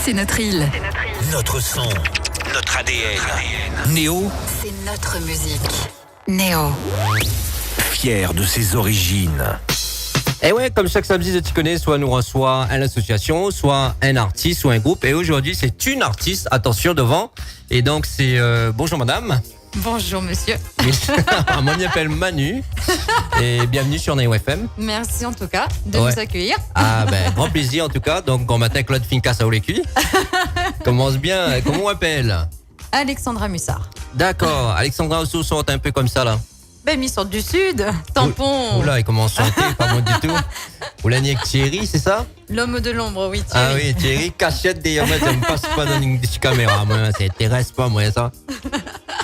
c'est notre île. Notre son, notre ADN. Néo, C'est notre musique. Néo. fier de ses origines. Et ouais, comme chaque samedi, tu connais, soit nous reçoit une association, soit un artiste ou un groupe. Et aujourd'hui, c'est une artiste, attention devant. Et donc, c'est bonjour madame. Bonjour monsieur. Moi, je m'appelle Manu. Et bienvenue sur Néo FM. Merci en tout cas de Ouais. nous accueillir. Ah ben, grand plaisir en tout cas. Donc, bon matin, Claude Finca, ça les cuits. Commence bien. Comment on appelle? Alexandra Mussard. D'accord. Alexandra aussi sort un peu comme ça là. Ben, mis sort du sud. Tampon. Oula, il commence à chanter, pas moi du tout. Vous l'avez avec Thierry, c'est ça? L'homme de l'ombre, oui. Ah Thierry. oui, Thierry, cachette des moi, ça me passe pas dans une caméra. Moi, ça intéresse pas, moi, ça.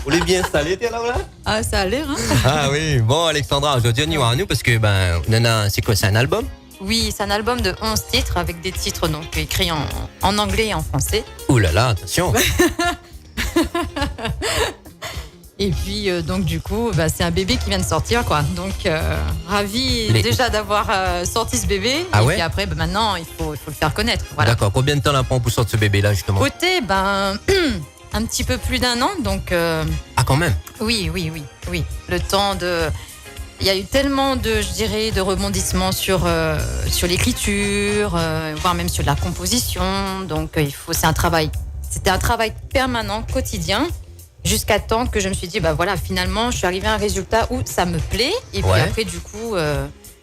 Vous l'avez bien installé, t'es là, là? Ah, ça a l'air, hein. Ah oui, bon, Alexandra, aujourd'hui, on y va à nous parce que, c'est quoi, c'est un album? Oui, c'est un album de 11 titres avec des titres donc écrits en anglais et en français. Ouh là là, attention. Et puis, donc, du coup, c'est un bébé qui vient de sortir, quoi. Donc, ravi déjà d'avoir sorti ce bébé. Ah et ouais puis après, maintenant, il faut le faire connaître. Voilà. D'accord, combien de temps là prend pour sortir ce bébé-là, justement? Côté, un petit peu plus d'1 an. Donc, Ah, quand même. oui. Le temps de... Il y a eu tellement de rebondissements sur l'écriture, voire même sur la composition. Donc, c'était un travail permanent, quotidien, jusqu'à temps que je me suis dit, voilà, finalement, je suis arrivée à un résultat où ça me plaît. Et puis Ouais. après, du coup,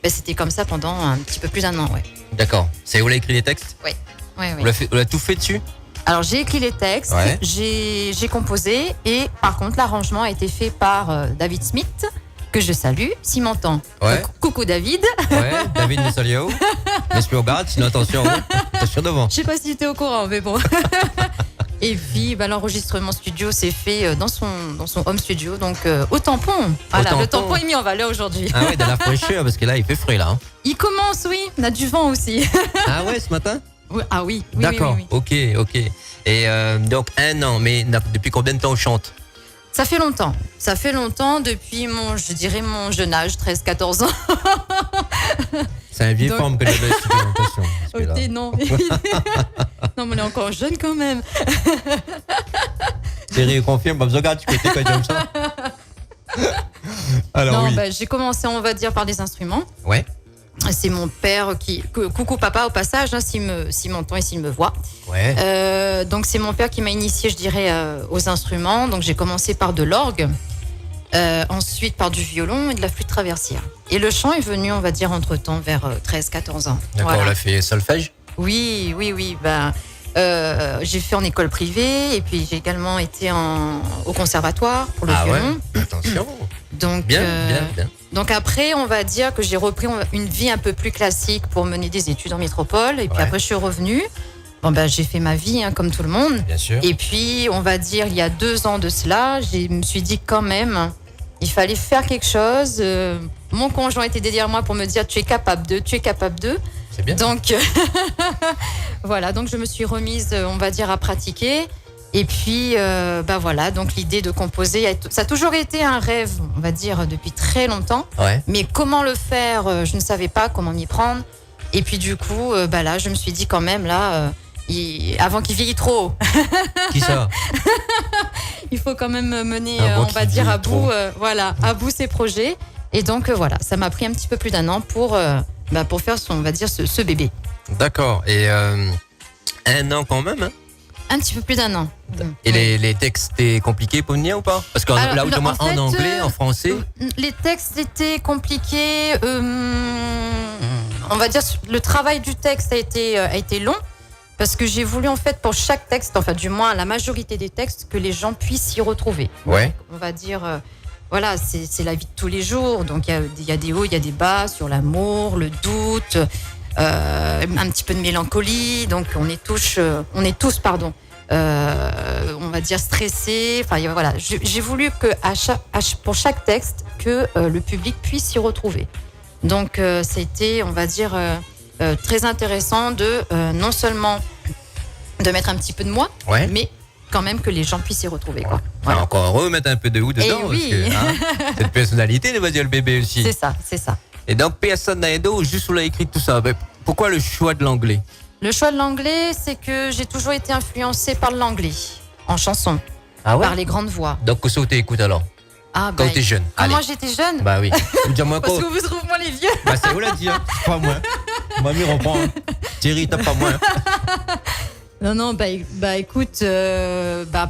c'était comme ça pendant un petit peu plus d'1 an, ouais. D'accord. C'est où l'avez écrit les textes? Ouais. Vous l'avez tout fait dessus? Alors, j'ai écrit les textes, Ouais. j'ai composé, et par contre, l'arrangement a été fait par David Smith, que je salue, s'il m'entend. Ouais. Coucou David. Ouais, David Messaliao. L'esprit au garde, sinon attention devant. Je sais pas si tu étais au courant, mais bon. Et puis, l'enregistrement studio s'est fait dans son home studio, donc au tampon. Voilà, Tampon. le tampon est mis en valeur aujourd'hui. Ah ouais, dans la fraîcheur, parce que là, il fait frais, là. Hein. Il commence, oui, on a du vent aussi. Ah ouais, ce matin? Oui, ah oui. D'accord, Oui. ok. Et donc 1 an, mais depuis combien de temps on chante? Ça fait longtemps, depuis mon jeune âge, 13-14 ans. C'est un vieil Donc- forme que j'avais studié, attention. parce que là- Ok, non. Non, mais on est encore jeune quand même. Thierry confirme, pas besoin de tu côté quand j'aime ça. Alors Non, oui. j'ai commencé, on va dire, par des instruments. Ouais, C'est mon père coucou papa au passage, hein, s'il m'entend et s'il me voit. ouais. Donc c'est mon père qui m'a initié, je dirais, aux instruments. Donc j'ai commencé par de l'orgue, ensuite par du violon et de la flûte traversière. Et le chant est venu, on va dire, entre-temps, vers 13-14 ans. D'accord, Voilà. on l'a fait solfège. Oui. J'ai fait en école privée et puis j'ai également été au conservatoire pour le Ah ouais, violon. attention. Donc, Bien. Donc après, on va dire que j'ai repris une vie un peu plus classique pour mener des études en métropole. Et puis Ouais. après, je suis revenue. J'ai fait ma vie, hein, comme tout le monde. Bien sûr. Et puis, on va dire, il y a 2 ans de cela, je me suis dit quand même, il fallait faire quelque chose. Mon conjoint était derrière moi pour me dire, tu es capable de. C'est bien. Donc, voilà, donc je me suis remise, on va dire, à pratiquer. Et puis, voilà, donc l'idée de composer, ça a toujours été un rêve, on va dire, depuis très longtemps. Ouais. Mais comment le faire, je ne savais pas comment m'y prendre. Et puis du coup, là, je me suis dit quand même, là, avant qu'il vieillit trop, Qui ça? il faut quand même mener, Avant on qu'il va dire, à vieillit bout, à bout ses projets. Et donc, voilà, ça m'a pris un petit peu plus d'1 an pour faire, on va dire, ce bébé. D'accord. Et 1 an quand même, hein? Un petit peu plus d'1 an. Et Oui. les textes étaient compliqués pour venir ou pas? Parce que Alors, là, où en fait, anglais, en français. Les textes étaient compliqués. On va dire le travail du texte a été long parce que j'ai voulu en fait pour chaque texte, enfin du moins la majorité des textes, que les gens puissent s'y retrouver. Ouais. On va dire, voilà, c'est la vie de tous les jours. Donc il y a des hauts, il y a des bas sur l'amour, le doute, un petit peu de mélancolie. Donc on est tous, on va dire stressés. Enfin voilà, j'ai voulu que pour chaque texte que le public puisse s'y retrouver. Donc c'était, on va dire, très intéressant de non seulement de mettre un petit peu de moi, Ouais. mais quand même que les gens puissent s'y retrouver, quoi. Voilà. Encore remettre un peu de vous dedans. Eh oui. Parce que, cette personnalité, il va dire le bébé aussi. C'est ça. Et donc, personne n'a aidé ou juste vous l'avez écrit tout ça. Mais pourquoi le choix de l'anglais? Le choix de l'anglais, c'est que j'ai toujours été influencée par l'anglais, en chanson, Ah ouais? par les grandes voix. Donc, qu'est-ce que t'écoutes alors? Ah, Quand t'es jeune. Quand Allez. moi j'étais jeune, Bah oui. Dis-moi parce quoi? que vous trouvez moi les vieux. Bah, c'est où l'a dit, hein? Pas moi. Mamie reprend. Thierry, t'as pas moi. Non, bah écoute,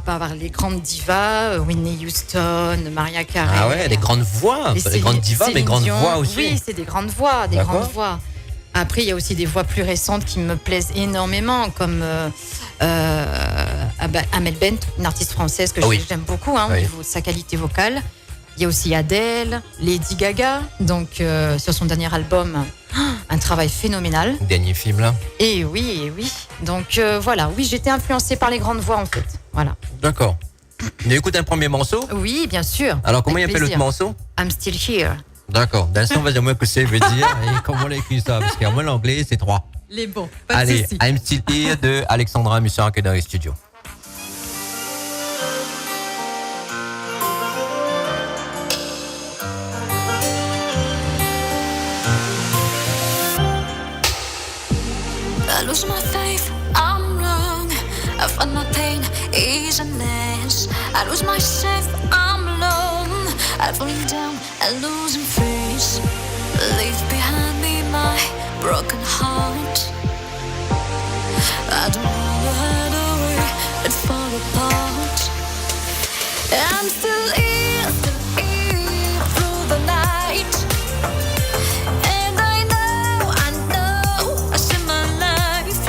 par les grandes divas, Whitney Houston, Mariah Carey. Ah ouais, des grandes voix. Et Pas des grandes divas, mais Céline grandes Dion. voix aussi. Oui, c'est des grandes voix, des D'accord. grandes voix. Après, il y a aussi des voix plus récentes qui me plaisent énormément, comme Amel Bent, une artiste française que Ah oui. j'aime beaucoup au Oui. niveau de sa qualité vocale. Il y a aussi Adele, Lady Gaga, donc sur son dernier album, un travail phénoménal. Dernier film là. Et oui. Donc voilà, oui, j'étais influencée par les grandes voix en fait. Voilà. D'accord. On écoute un premier morceau. Oui, bien sûr. Alors, comment il Avec appelle l'autre plaisir. morceau? I'm still here. D'accord. Dans on va dire moi que c'est veut dire et comment on a écrit ça. Parce qu'en moi, l'anglais, c'est 3. Les bons. Pas de Allez, souci. I'm Still Here de Alexandra Mussac qui est dans les studios. I lose my faith, I'm wrong. I find my pain is an edge. I lose myself, I'm alone. I'm falling down and losing face. Leave behind me my broken heart. I don't know how to way and fall apart. I'm still here through the night. And I know, I see my life.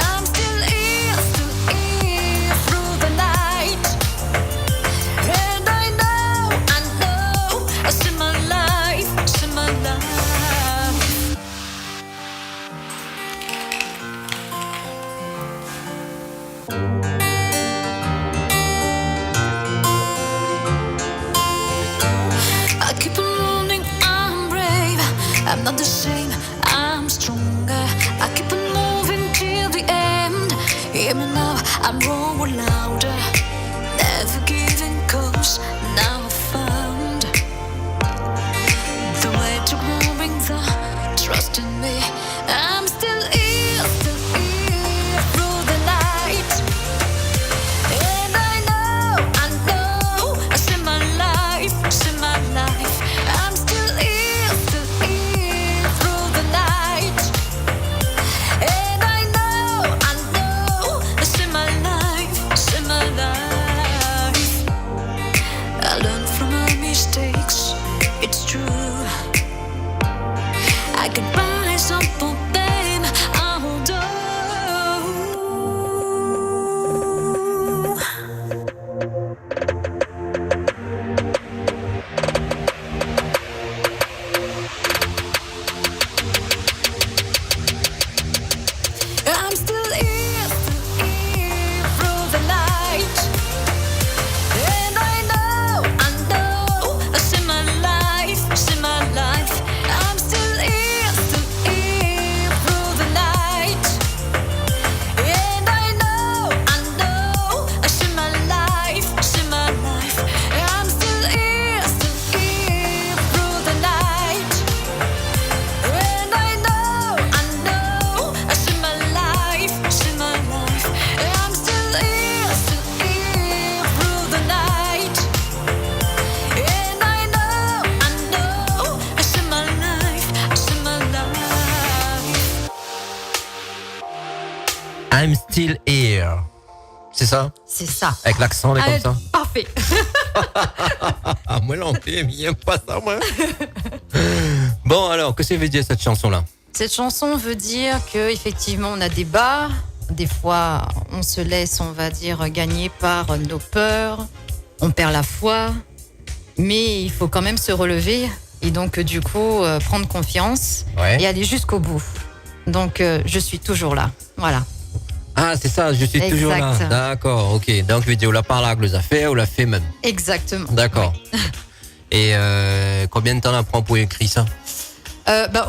I'm still here through the night. And I know, I see my life. I keep on running, I'm brave. I'm not the same, I'm stronger. I keep on moving till the end. Hear me now, I'm rolling louder. Never giving cause, now I found the way to growing the trust in me. I'm still here through the night. And I know, I see my life. I'm still here through the night. And I know, I see my life. I learn from my mistakes, it's true. I can buy some for them, I'll do. I'm still here through the night. And I know, I see my life. I'm still here through the night. And I know, I see my life. I'm still here through the night. And I know, I see my life. I'm still here through the night. And I know, I see my life. I'm Still Here. C'est ça? C'est ça. Avec l'accent, comme ça. Parfait. Ah, moi, l'anglais, il aime pas ça, moi. Bon, alors, que ça veut dire cette chanson-là? Cette chanson veut dire que effectivement on a des bas, des fois on se laisse, on va dire, gagner par nos peurs, on perd la foi, mais il faut quand même se relever et donc du coup prendre confiance Ouais. et aller jusqu'au bout. Donc je suis toujours là, voilà. Ah, c'est ça, je suis toujours là. Exact. D'accord, ok. Donc, veut dire, on l'a parlé avec les affaires, on l'a fait même. Exactement. D'accord. Et combien de temps on prend pour écrire ça?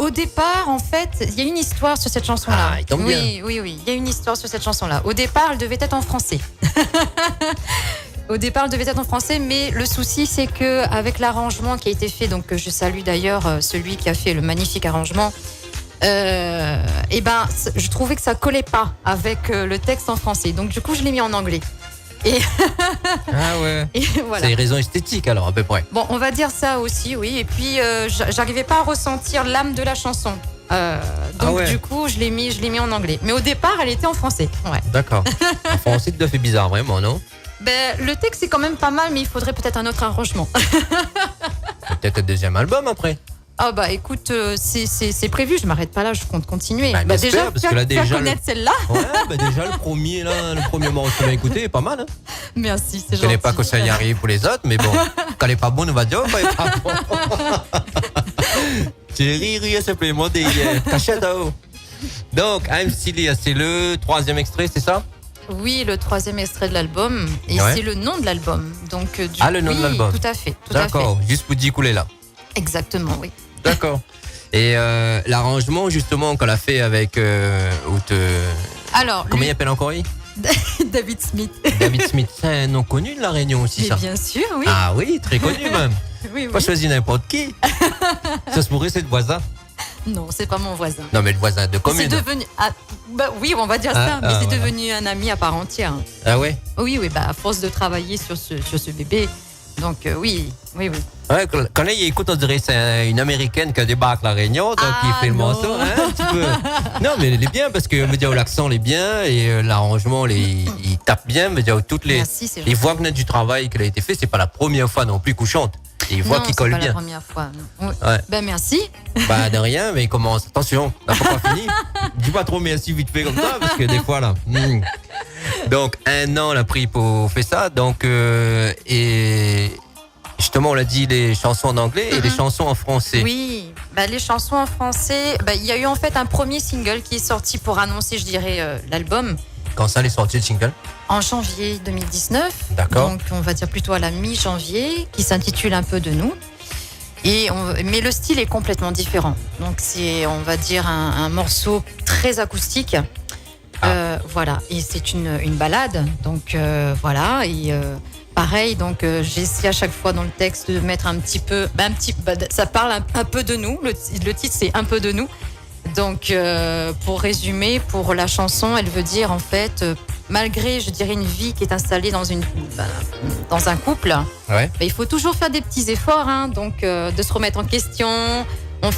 Au départ, en fait, il y a une histoire sur cette chanson-là. Ah, il tombe bien. Oui, il y a une histoire sur cette chanson-là. Au départ, elle devait être en français. Mais le souci, c'est que avec l'arrangement qui a été fait, donc je salue d'ailleurs celui qui a fait le magnifique arrangement, Et ben, je trouvais que ça collait pas avec le texte en français. Donc du coup, je l'ai mis en anglais. Et, Ah ouais. et voilà. C'est des raisons esthétiques alors à peu près. Bon, on va dire ça aussi, oui. Et puis, j'arrivais pas à ressentir l'âme de la chanson. Donc ouais. du coup, je l'ai mis en anglais. Mais au départ, elle était en français. Ouais. D'accord. En français, ça fait bizarre vraiment, non? Ben, le texte est quand même pas mal, mais il faudrait peut-être un autre arrangement. Peut-être un deuxième album après. Ah bah écoute, c'est prévu, je m'arrête pas là, je compte continuer. Bah, Bah, j'espère, déjà, parce faire, que là, faire déjà, connaître celle-là. Ouais, bah déjà le premier morceau qu'on a écouté est pas mal. Hein. Merci, c'est Je connais gentil. pas que ça y arrive pour les autres, mais bon, quand elle est pas bonne, on va dire, oh, bah, elle est pas bon. Thierry Ria simplement des cachette à eau. Donc, I'm Still Here, c'est le troisième extrait, c'est ça? Oui, le troisième extrait de l'album, et Ouais. c'est le nom de l'album. Donc, Le nom de l'album. Tout à fait, tout à fait. D'accord, juste pour dire couler là. Exactement, oui. D'accord. Et l'arrangement, justement, qu'on a fait avec. Alors, Comment lui, il appelle encore lui? David Smith. David Smith, c'est un nom connu de La Réunion aussi, Mais ça. bien sûr, oui. Ah oui, très connu même. Oui, Pas oui. choisi n'importe qui. Ça se pourrait, c'est le voisin. Non, c'est pas mon voisin. Non, mais le voisin de C'est commune. devenu. Ah, bah oui, on va dire ça, mais c'est voilà. devenu un ami à part entière. Ah ouais? Oui, oui, bah à force de travailler sur ce bébé. Donc oui. Ouais, quand là, il écoute, on dirait que c'est une américaine qui débarque à La Réunion, donc Ah, il fait le non. morceau, hein, un petit peu. Non, mais il est bien parce que me dire l'accent il est bien et l'arrangement il tape bien, me dire toutes les Merci, c'est les voix que du travail qui a été fait, c'est pas la première fois non plus qu'on chante. Et les voix qui collent c'est pas bien. la première fois. Non. Oui. Ouais. Ben merci. Bah de rien, mais il commence. Attention, on n'a pas fini. Dis pas trop merci vite fait comme ça parce que des fois là. Donc 1 an on a pris pour faire ça. Donc et justement on l'a dit les chansons en anglais et les chansons en français. Oui, bah, les chansons en français, bah, il y a eu en fait un premier single qui est sorti pour annoncer, je dirais, l'album Quand ça les sorties de single. en janvier 2019. D'accord. Donc on va dire plutôt à la mi-janvier, qui s'intitule Un peu de nous. Mais le style est complètement différent. Donc c'est, on va dire, un morceau très acoustique. Voilà, et c'est une balade. Donc voilà, et pareil, donc j'essaie à chaque fois dans le texte de mettre un petit peu, ça parle un peu de nous. Le titre c'est Un peu de nous. Donc pour résumer, pour la chanson, elle veut dire en fait, malgré, je dirais, une vie qui est installée dans un couple, Ouais. il faut toujours faire des petits efforts, hein, donc de se remettre en question.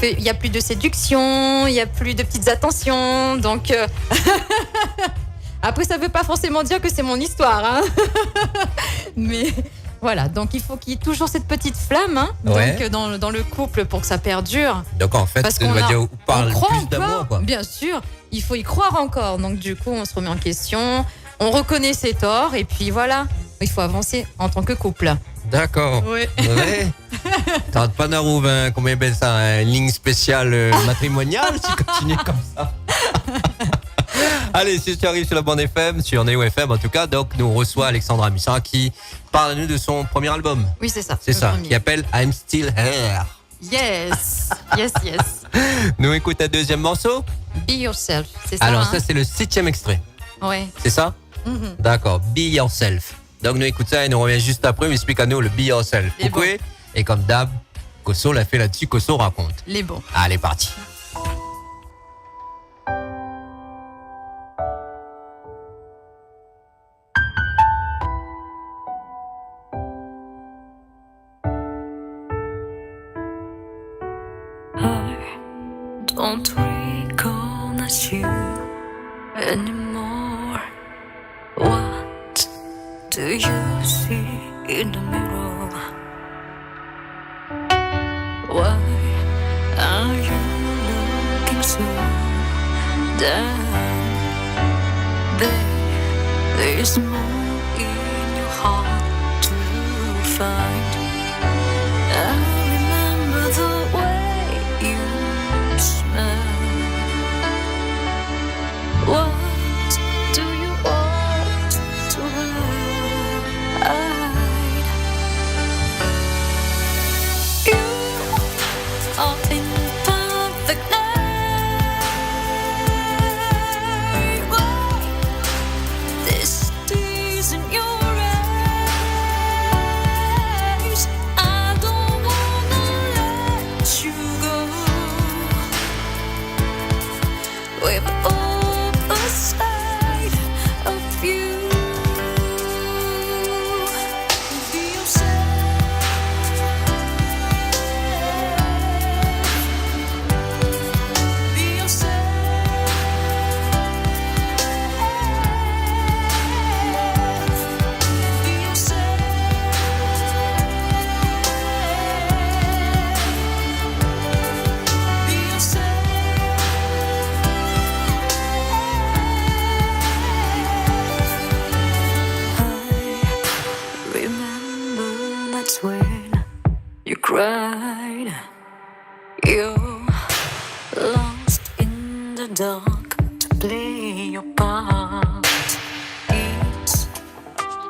Il n'y a plus de séduction, il n'y a plus de petites attentions, donc après ça ne veut pas forcément dire que c'est mon histoire, hein. Mais voilà, donc il faut qu'il y ait toujours cette petite flamme, hein, Ouais. donc dans le couple pour que ça perdure. Donc en fait, Parce on va dire on parle on croit plus encore, d'amour quoi. bien sûr, il faut y croire encore. Donc du coup, on se remet en question, on reconnaît ses torts et puis voilà, il faut avancer en tant que couple. D'accord. Oui. Ouais. T'arrêtes pas d'arriver, hein, comment il appelle ça, une ligne spéciale matrimoniale, tu continues comme ça. Allez, si tu arrives sur la bande FM, sur Neo FM en tout cas, donc nous reçoit Alexandra Missin qui parle à nous de son premier album. Oui, c'est ça. C'est le ça, premier. qui appelle I'm Still Here. Yes, yes, yes. Nous écoute un deuxième morceau. Be yourself, c'est ça. Alors hein? ça c'est le 7e extrait, Ouais. c'est ça? Mhm. D'accord, Be Yourself. Donc nous écoute ça et nous revient juste après, mais explique à nous le Be Yourself. Et Pourquoi? bon. Et comme d'hab, Kosso l'a fait là-dessus, Kosso raconte. Les bons. Allez, parti. Don't recognize you anymore. What do you see in the mirror? Why are you looking so down? There is more in your heart to find. I remember the way you smell. What do you want to hide? You are imperfect now. This deep You cried. You're lost in the dark to play your part. It's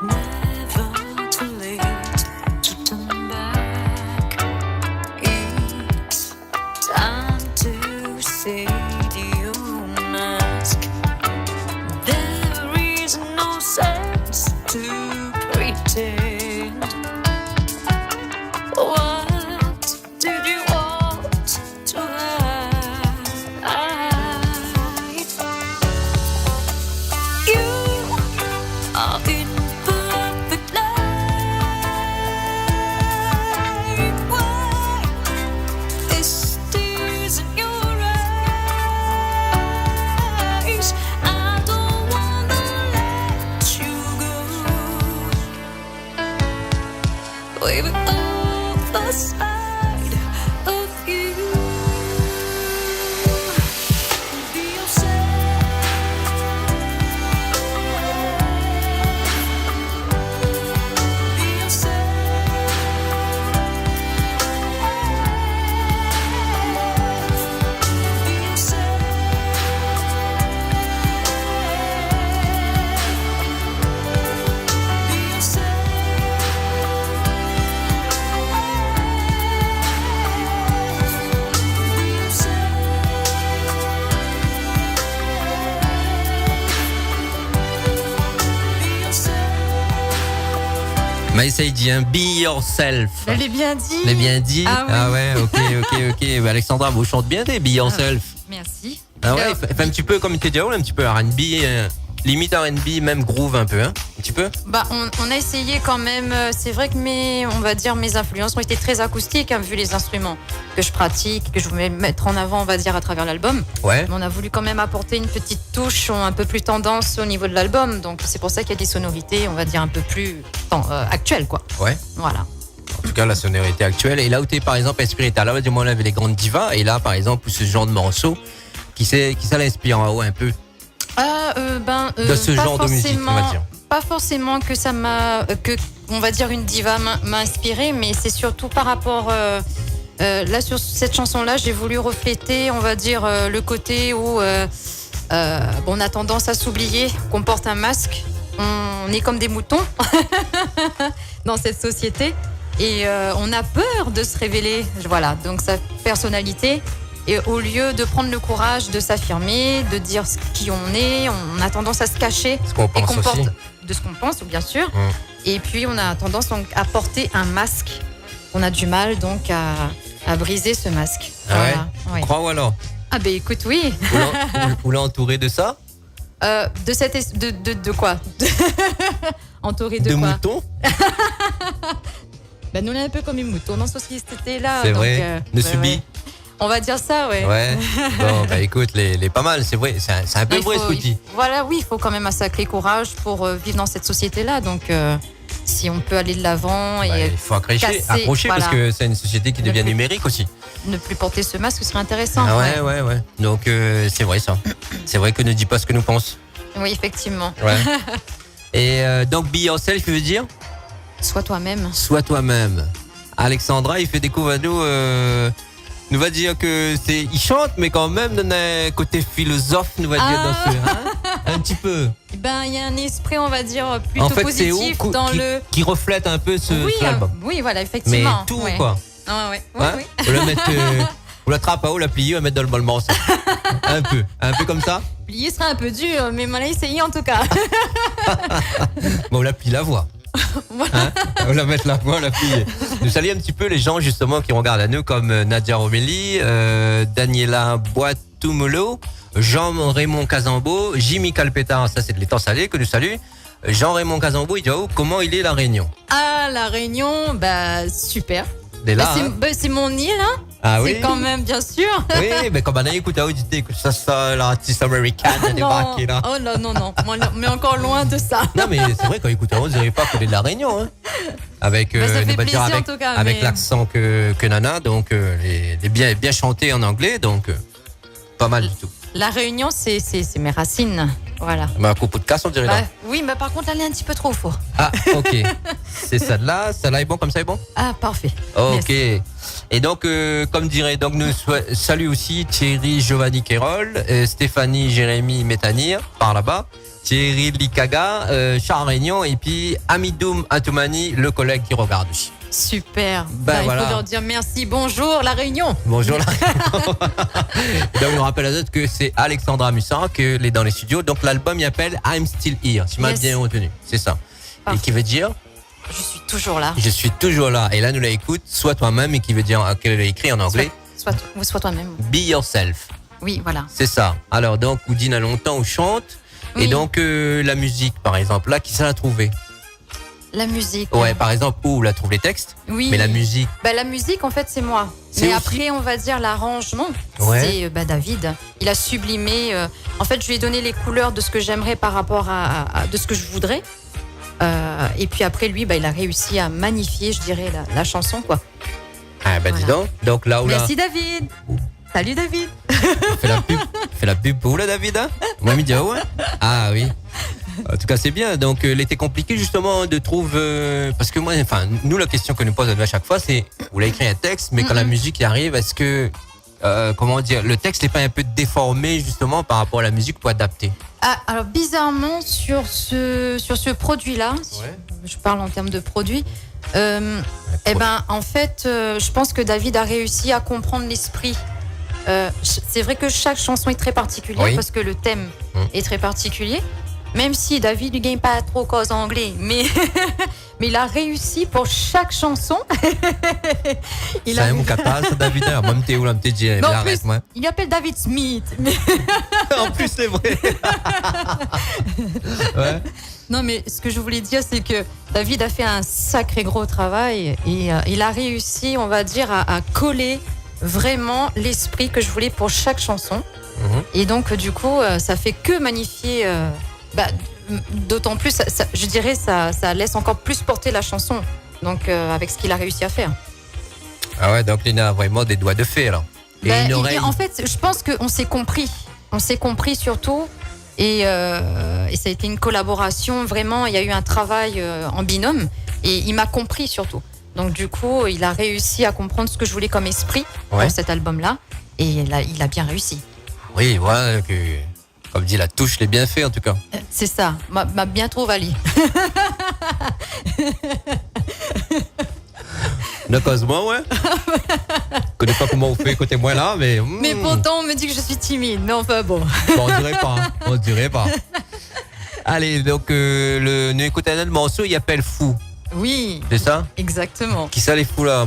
never too late to turn back. It's time to say you mask. There is no sense to pretend. What did you want to hide? You are in perfect light. Why this tears in your eyes? I don't wanna let you go. Leave it all aside of you. Be yourself. Be yourself. Be yourself. Be Maïssa, il dit un be yourself. Je l'ai bien dit. L'ai bien dit. Ah oui. Ouais, ok. Bah, Alexandra, vous chantez bien des be yourself. Merci. Ah ouais, il fait un petit peu comme une Teddy un petit peu R&B, limite R&B, même groove un peu, hein, un petit peu. Bah, on a essayé quand même. C'est vrai que mes influences ont été très acoustiques, hein, vu les instruments que je pratique, que je voulais mettre en avant, on va dire, à travers l'album. Ouais. Mais on a voulu quand même apporter une petite touche un peu plus tendance au niveau de l'album. Donc c'est pour ça qu'il y a des sonorités, on va dire, un peu plus actuelles, quoi. Ouais. Voilà. En tout cas, la sonorité actuelle. Et là où t'es, par exemple, inspiré, t'as là, du moins, on avait les grandes divas. Et là, par exemple, ce genre de morceau, qui ça l'inspire en haut un peu de ce pas genre de musique, on va dire. Pas forcément que ça on va dire, une diva m'a inspiré, mais c'est surtout par rapport. Là, sur cette chanson-là, j'ai voulu refléter, on va dire, le côté où on a tendance à s'oublier, qu'on porte un masque. On est comme des moutons dans cette société. Et on a peur de se révéler. Voilà, donc sa personnalité. Et au lieu de prendre le courage de s'affirmer, de dire qui on est, on a tendance à se cacher. Ce qu'on pense aussi. De ce qu'on pense, bien sûr. Et puis, on a tendance donc à porter un masque. On a du mal donc à briser ce masque. Ah Voilà, ouais. Crois ou alors? Ah ben écoute, oui. Vous l'entourez de ça? De quoi? Entouré de quoi? moutons? Ben nous on est un peu comme des moutons dans ce société-là. C'est donc, vrai. Ne subis. ouais. On va dire ça, ouais. Ouais. Bon, bah écoute, les pas mal, c'est vrai. C'est un peu vrai ce que tu dis. Voilà, oui, il faut quand même un sacré courage pour vivre dans cette société-là. Donc, si on peut aller de l'avant et il faut accrocher voilà. parce que c'est une société qui devient numérique aussi. Ne plus porter ce masque, ce serait intéressant. Ah ouais. Donc c'est vrai ça. C'est vrai que ne dis pas ce que nous pensons. Oui, effectivement. Ouais. Et donc be yourself, veut dire? Sois toi-même. Sois toi-même. Alexandra, il fait découvrir à nous va dire que il chante, mais quand même dans un côté philosophe, nous va dire dans ce, un petit peu. Ben il y a un esprit, on va dire, plutôt en fait, positif dans qui reflète un peu cet album. Oui, voilà, effectivement. Mais tout ouais. quoi. Ah ouais. Hein? Oui. On la mettre, on la trappe à haut, la plier, on la mettre dans le bol morceau. un peu comme ça. Plier serait un peu dur, mais on l'a essayé en tout cas. Bon, on la plie la voix. Hein, on la met la voix, on la plie. Nous saluons un petit peu les gens justement qui regardent à nous comme Nadia Romelli, Daniela Boitumolo, Jean-Raymond Casambeau, Jimmy Calpeta, ça c'est de l'étang salé que nous saluons. Jean-Raymond Casambeau, il dit comment il est la Réunion? Ah, la Réunion, bah super. Dès là, c'est mon île, hein. Ah oui. C'est quand même, bien sûr. Oui, mais comme on a écouté, que ça, l'artiste américaine a débarqué là. Oh là, non, mais encore loin de ça. Non, mais c'est vrai, quand écoutez, on ne dirait pas qu'on est de la Réunion. Hein. Avec, ça fait plaisir en tout cas. Avec l'accent que Nana, donc bien chanté en anglais, donc pas mal du tout. La Réunion, c'est mes racines. Voilà. Bah, un coup de casse, on dirait là. Bah, oui, mais par contre, elle est un petit peu trop fort. Ah, ok. C'est celle-là. Celle-là est bon, comme ça est bon? Ah, parfait. Ok. Merci. Et donc, comme dirait, donc nous salue aussi Thierry Giovanni Kerol, Stéphanie Jérémy Métanir, par là-bas, Thierry Likaga, Charles Réunion, et puis Amidoum Atoumani, le collègue qui regarde aussi. Super. Ben Il voilà. faut leur dire merci. Bonjour, la Réunion. Bonjour. Donc, on rappelle à d'autres que c'est Alexandra Mussin que est dans les studios. Donc, l'album il appelle I'm Still Here, si m'a Yes. bien retenu. C'est ça. Parfait. Et qui veut dire Je suis toujours là. je suis toujours là. Et là, nous la écoute, sois toi-même, et qui veut dire qu'elle est écrit en anglais, Sois toi-même. be yourself. Oui, voilà. C'est ça. Alors, donc, Oudine a longtemps, on chante. Et Oui. donc, la musique, par exemple, là, qui ça l'a trouvé? La musique. Ouais, par exemple, où la trouve les textes. Oui. Mais la musique, Bah, la musique, en fait, c'est moi. C'est Mais aussi- après, on va dire l'arrangement. Ouais. C'est David. Il a sublimé. En fait, je lui ai donné les couleurs de ce que j'aimerais par rapport de ce que je voudrais. Et puis après, lui, il a réussi à magnifier, je dirais, la chanson, quoi. ah, bah, dis Voilà. donc. Donc, là où là, Merci, David. Salut, David. fait la pub pour là, David, hein? Moi, il me dit, ah ouais? Ah oui. En tout cas, c'est bien. Donc, il était compliqué, justement, de trouver, parce que moi, enfin, nous, la question que nous pose à chaque fois, c'est, vous l'avez écrit un texte, mais quand la musique y arrive, est-ce que, comment dire, le texte n'est pas un peu déformé, justement, par rapport à la musique pour adapter? Ah, alors, bizarrement, sur ce produit-là, si Ouais. je parle en termes de produit, en fait, je pense que David a réussi à comprendre l'esprit. C'est vrai que chaque chanson est très particulière Oui. parce que le thème est très particulier. Même si David ne gagne pas trop cause anglais, mais il a réussi pour chaque chanson. C'est un moukatas, David, hein? Moi, m'te où, là, m'te dit, Non, en arrête, plus, moi. il l'appelle David Smith. Mais... En plus, c'est vrai. Ouais. Non, mais ce que je voulais dire, c'est que David a fait un sacré gros travail et il a réussi, on va dire, à coller vraiment l'esprit que je voulais pour chaque chanson. Mhm. Et donc, du coup, ça fait que magnifier. D'autant plus, je dirais, ça laisse encore plus porter la chanson. Donc, avec ce qu'il a réussi à faire. Ah ouais, donc Lina a vraiment des doigts de fée, alors. Et une oreille. En fait, je pense qu'on s'est compris. On s'est compris surtout. Et ça a été une collaboration, vraiment. Il y a eu un travail en binôme. Et il m'a compris surtout. Donc, du coup, il a réussi à comprendre ce que je voulais comme esprit Ouais. pour cet album-là. Et il a bien réussi. Oui, voilà, que, comme dit, la touche l'est bien fait, en tout cas. C'est ça, m'a bien trop valé. Ne cause moi, ouais. Je connais pas comment on fait côté moi là, mais. Mais pourtant, on me dit que je suis timide. Mais enfin bon. Bon, on dirait pas. Hein. On dirait pas. Allez, donc, nous écoutons un autre morceau, il appelle Fou. Oui, C'est ça? exactement. Qui ça, les fous là?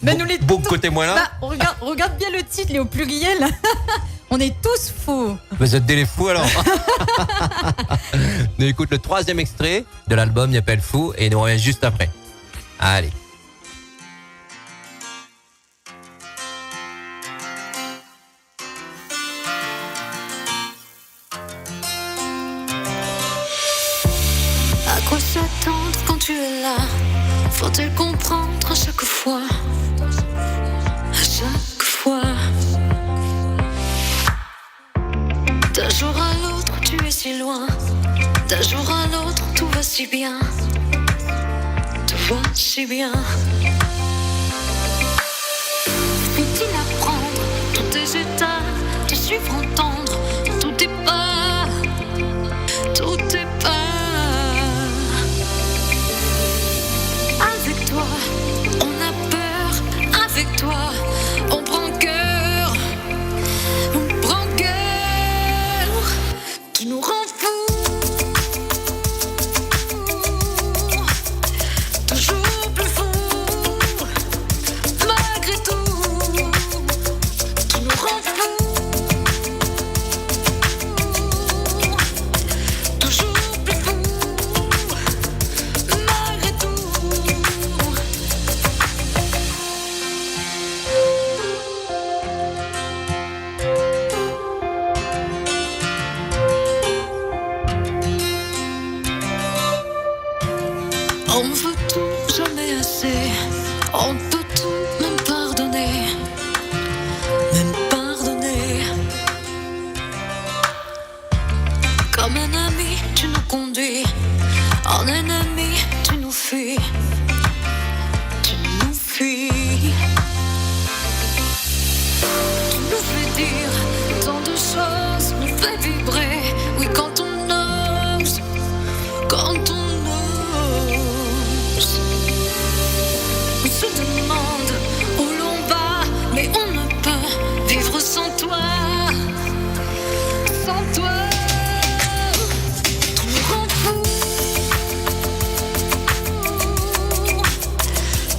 Ben, nous les Bon, côté moi là? Bah, regarde bien le titre, il est au pluriel. On est tous fous. Vous êtes des fous alors. Nous écoutons le 3e extrait de l'album, il appelle Fou, et nous revient juste après. Allez. À quoi s'attendre quand tu es là? Faut-il comprendre à chaque fois? À chaque fois. D'un jour à l'autre, tu es si loin. D'un jour à l'autre, tout va si bien. Tout va si bien. Faut-il apprendre tous tes états, te suivre, entendre tous tes pas, tous tes pas. Avec toi, on a peur. Avec toi, on prend cœur. On prend cœur. Tu nous rends fous. Toujours plus fous. fait vibrer. Oui, quand on ose, quand on ose. On se demande où l'on va, mais on ne peut vivre sans toi. Sans toi, tu me rends fou.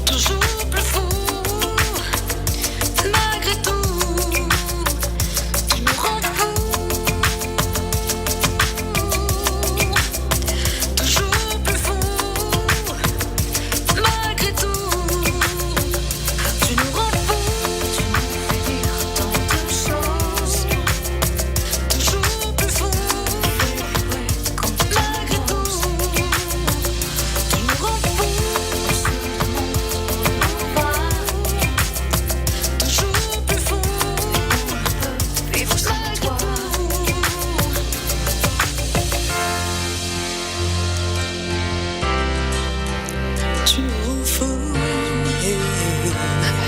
Toujours plus fou. Malgré tout, tu me rends fou. Toujours plus fou. Malgré tout, tu nous rends fou. Tu nous fais dire tant de choses. Toujours plus fou. Malgré tout, tu nous rends fou. Toujours plus fou. Vivre sans toi. Tu nous rends fou.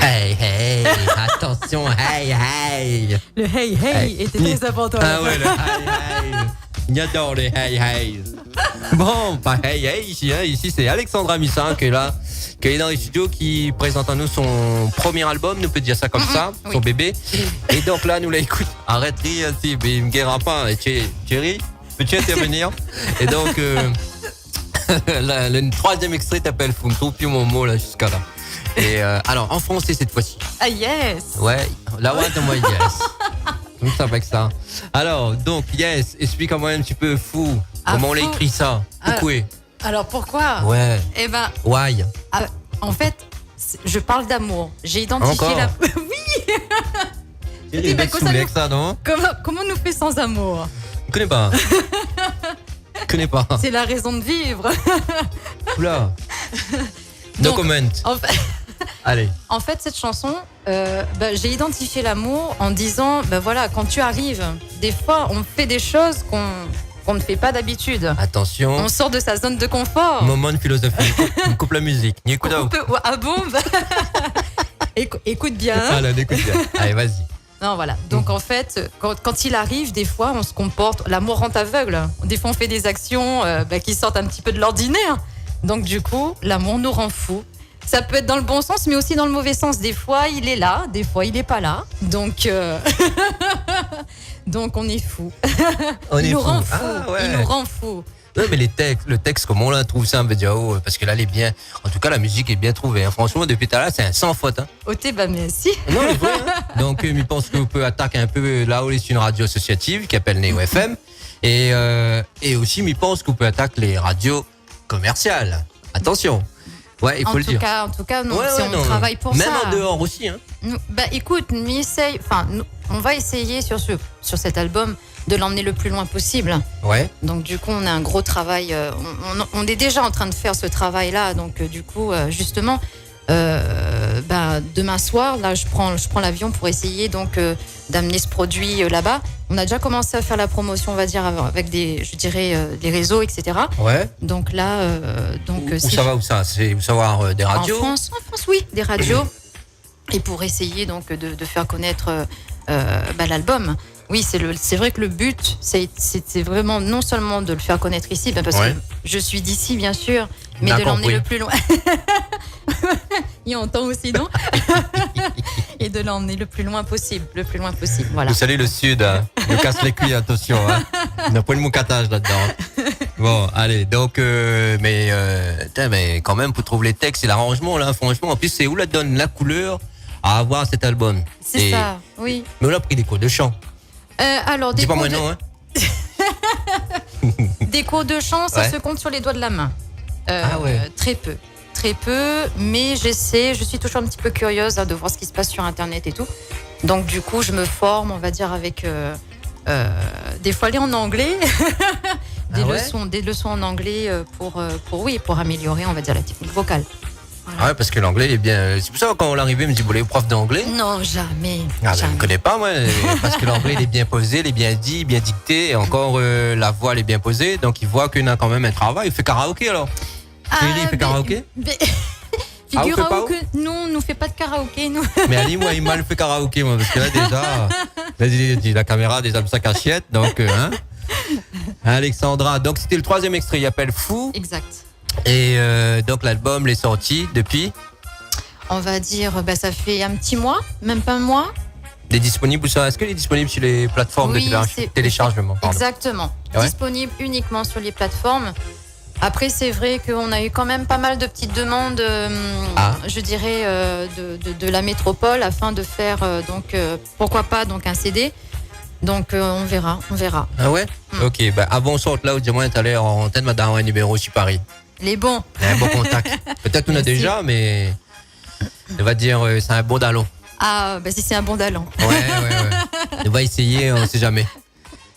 Hey, hey, attention, hey, hey. Le hey hey était très important. Ah ouais, le hey, hey. J'adore les hey, hey. Bon, pas hey, hey ici, hein. Ici c'est Alexandra Missin qui est là, qui est dans les studios, qui présente à nous son premier album, nous peut dire ça comme ça, oui. son bébé. Et donc là, nous l'écoute. Arrête de rire, si, mais il me guérira pas. Thierry, peux-tu intervenir? Et donc, le troisième extrait t'appelle Fou, ne trouve plus mon mot là jusqu'à là. Et alors, en français cette fois-ci. Ah yes. Ouais, la one de moi, yes. Tout ça avec ça. Alors, donc, yes, explique-moi un petit peu fou. Ah, Comment on fou. l'écrit ça? Pourquoi? Alors pourquoi? Ouais. Eh ben, Why? en fait, je parle d'amour. J'ai identifié Encore? la. Il y a des bah, mecs quoi, sous ça avec ça, non? Comment on nous fait sans amour? Je connais pas. Je connais pas. C'est la raison de vivre. Oula. No Donc, comment. Allez. En fait, cette chanson, j'ai identifié l'amour en disant, voilà, quand tu arrives, des fois, on fait des choses qu'on ne fait pas d'habitude. Attention. On sort de sa zone de confort. Moment de philosophie. On coupe la musique. Ni écoute On peut- Ah bon? Écoute bien. Allez, écoute bien. Allez, vas-y. Non, voilà. Donc, en fait, quand il arrive, des fois, on se comporte. L'amour rend aveugle. Des fois, on fait des actions qui sortent un petit peu de l'ordinaire. Donc, du coup, l'amour nous rend fous. Ça peut être dans le bon sens, mais aussi dans le mauvais sens. Des fois, il est là, des fois, il n'est pas là. Donc, donc on est fou. Il nous rend fou. Ah, ouais. Il nous rend fou. Ouais, mais le texte, comment on la trouve ça, on veut dire, oh, parce que là, elle est bien. En tout cas, la musique est bien trouvée. Hein. Franchement, depuis tout à l'heure, c'est un sans faute. Hein. Oté, merci. Non, c'est vrai. Hein. Donc, je pense qu'on peut attaquer un peu là où c'est une radio associative qui s'appelle Neo FM. Et aussi, je pense qu'on peut attaquer les radios commerciales. Attention. Ouais, il faut le dire. En tout cas, non, Ouais, si ouais, on non. travaille pour Même ça. en dehors aussi. Hein. Écoute, on va essayer sur cet album de l'emmener le plus loin possible. Ouais. Donc du coup, on a un gros travail. On est déjà en train de faire ce travail-là. Donc du coup, justement, demain soir, là, je prends l'avion pour essayer donc d'amener ce produit là-bas. On a déjà commencé à faire la promotion, on va dire, avec des réseaux, etc. Ouais. Donc là, Où ça va, où ça? C'est où savoir des radios? En France, oui, des radios. Et pour essayer donc de faire connaître l'album. Oui, c'est vrai que le but, c'est vraiment non seulement de le faire connaître ici, parce que je suis d'ici, bien sûr, mais de l'emmener le plus loin. Il entend aussi, non? Et de l'emmener le plus loin possible, voilà. Vous savez, le Sud, hein. Il nous casse les couilles, attention. Hein. Il n'a pas le moucatage là-dedans. Bon, allez, donc, mais quand même, pour trouver les textes et l'arrangement, là, franchement, en plus, c'est où la donne la couleur à avoir cet album? C'est ça, oui. Mais on a pris des cours de chant. Alors, Dis pas moi non, hein. Des cours de chant, ça Ouais. se compte sur les doigts de la main. Ouais. Très peu, mais j'essaie, je suis toujours un petit peu curieuse de voir ce qui se passe sur Internet et tout. Donc du coup, je me forme, on va dire, avec des fois aller en anglais, des leçons en anglais pour améliorer, on va dire, la technique vocale. Ah ouais, parce que l'anglais il est bien. C'est pour ça que quand on l'arrivait, il me dit, vous voulez prof d'anglais? Non, jamais. Ah, je jamais. ne connais pas, moi, parce que l'anglais, il est bien posé, il est bien dit, bien dicté, et encore, la voix, elle est bien posée, donc il voit qu'il a quand même un travail. Il fait karaoké, alors? Thierry, il fait karaoké? Figure-toi fait pas que nous, on ne fait pas de karaoké, nous. Mais Ali, moi, il m'a fait karaoké, moi, parce que là, déjà, Vas-y, dis la caméra des absents cachiettes. Donc, Alexandra. Donc, c'était le 3e extrait. Il appelle Fou. Exact. Et donc, l'album est sorti depuis. On va dire, ça fait un petit mois, même pas un mois. Il est disponible où ça? Est-ce qu'il est disponible sur les plateformes Oui, de téléchargement? Pardon. Exactement. Ouais. Disponible uniquement sur les plateformes. Après, c'est vrai qu'on a eu quand même pas mal de petites demandes, je dirais, de la métropole afin de faire, pourquoi pas, donc un CD. Donc, on verra. Ah ouais? Ok, avant on sorte là, dis-moi, tu allais en antenne, madame, un numéro sur Paris. Les bons. Un bon contact. Peut-être qu'on a déjà, mais on va dire, c'est un bon dallon. Ah, si c'est un bon dallon. Ouais. On va essayer, on sait jamais.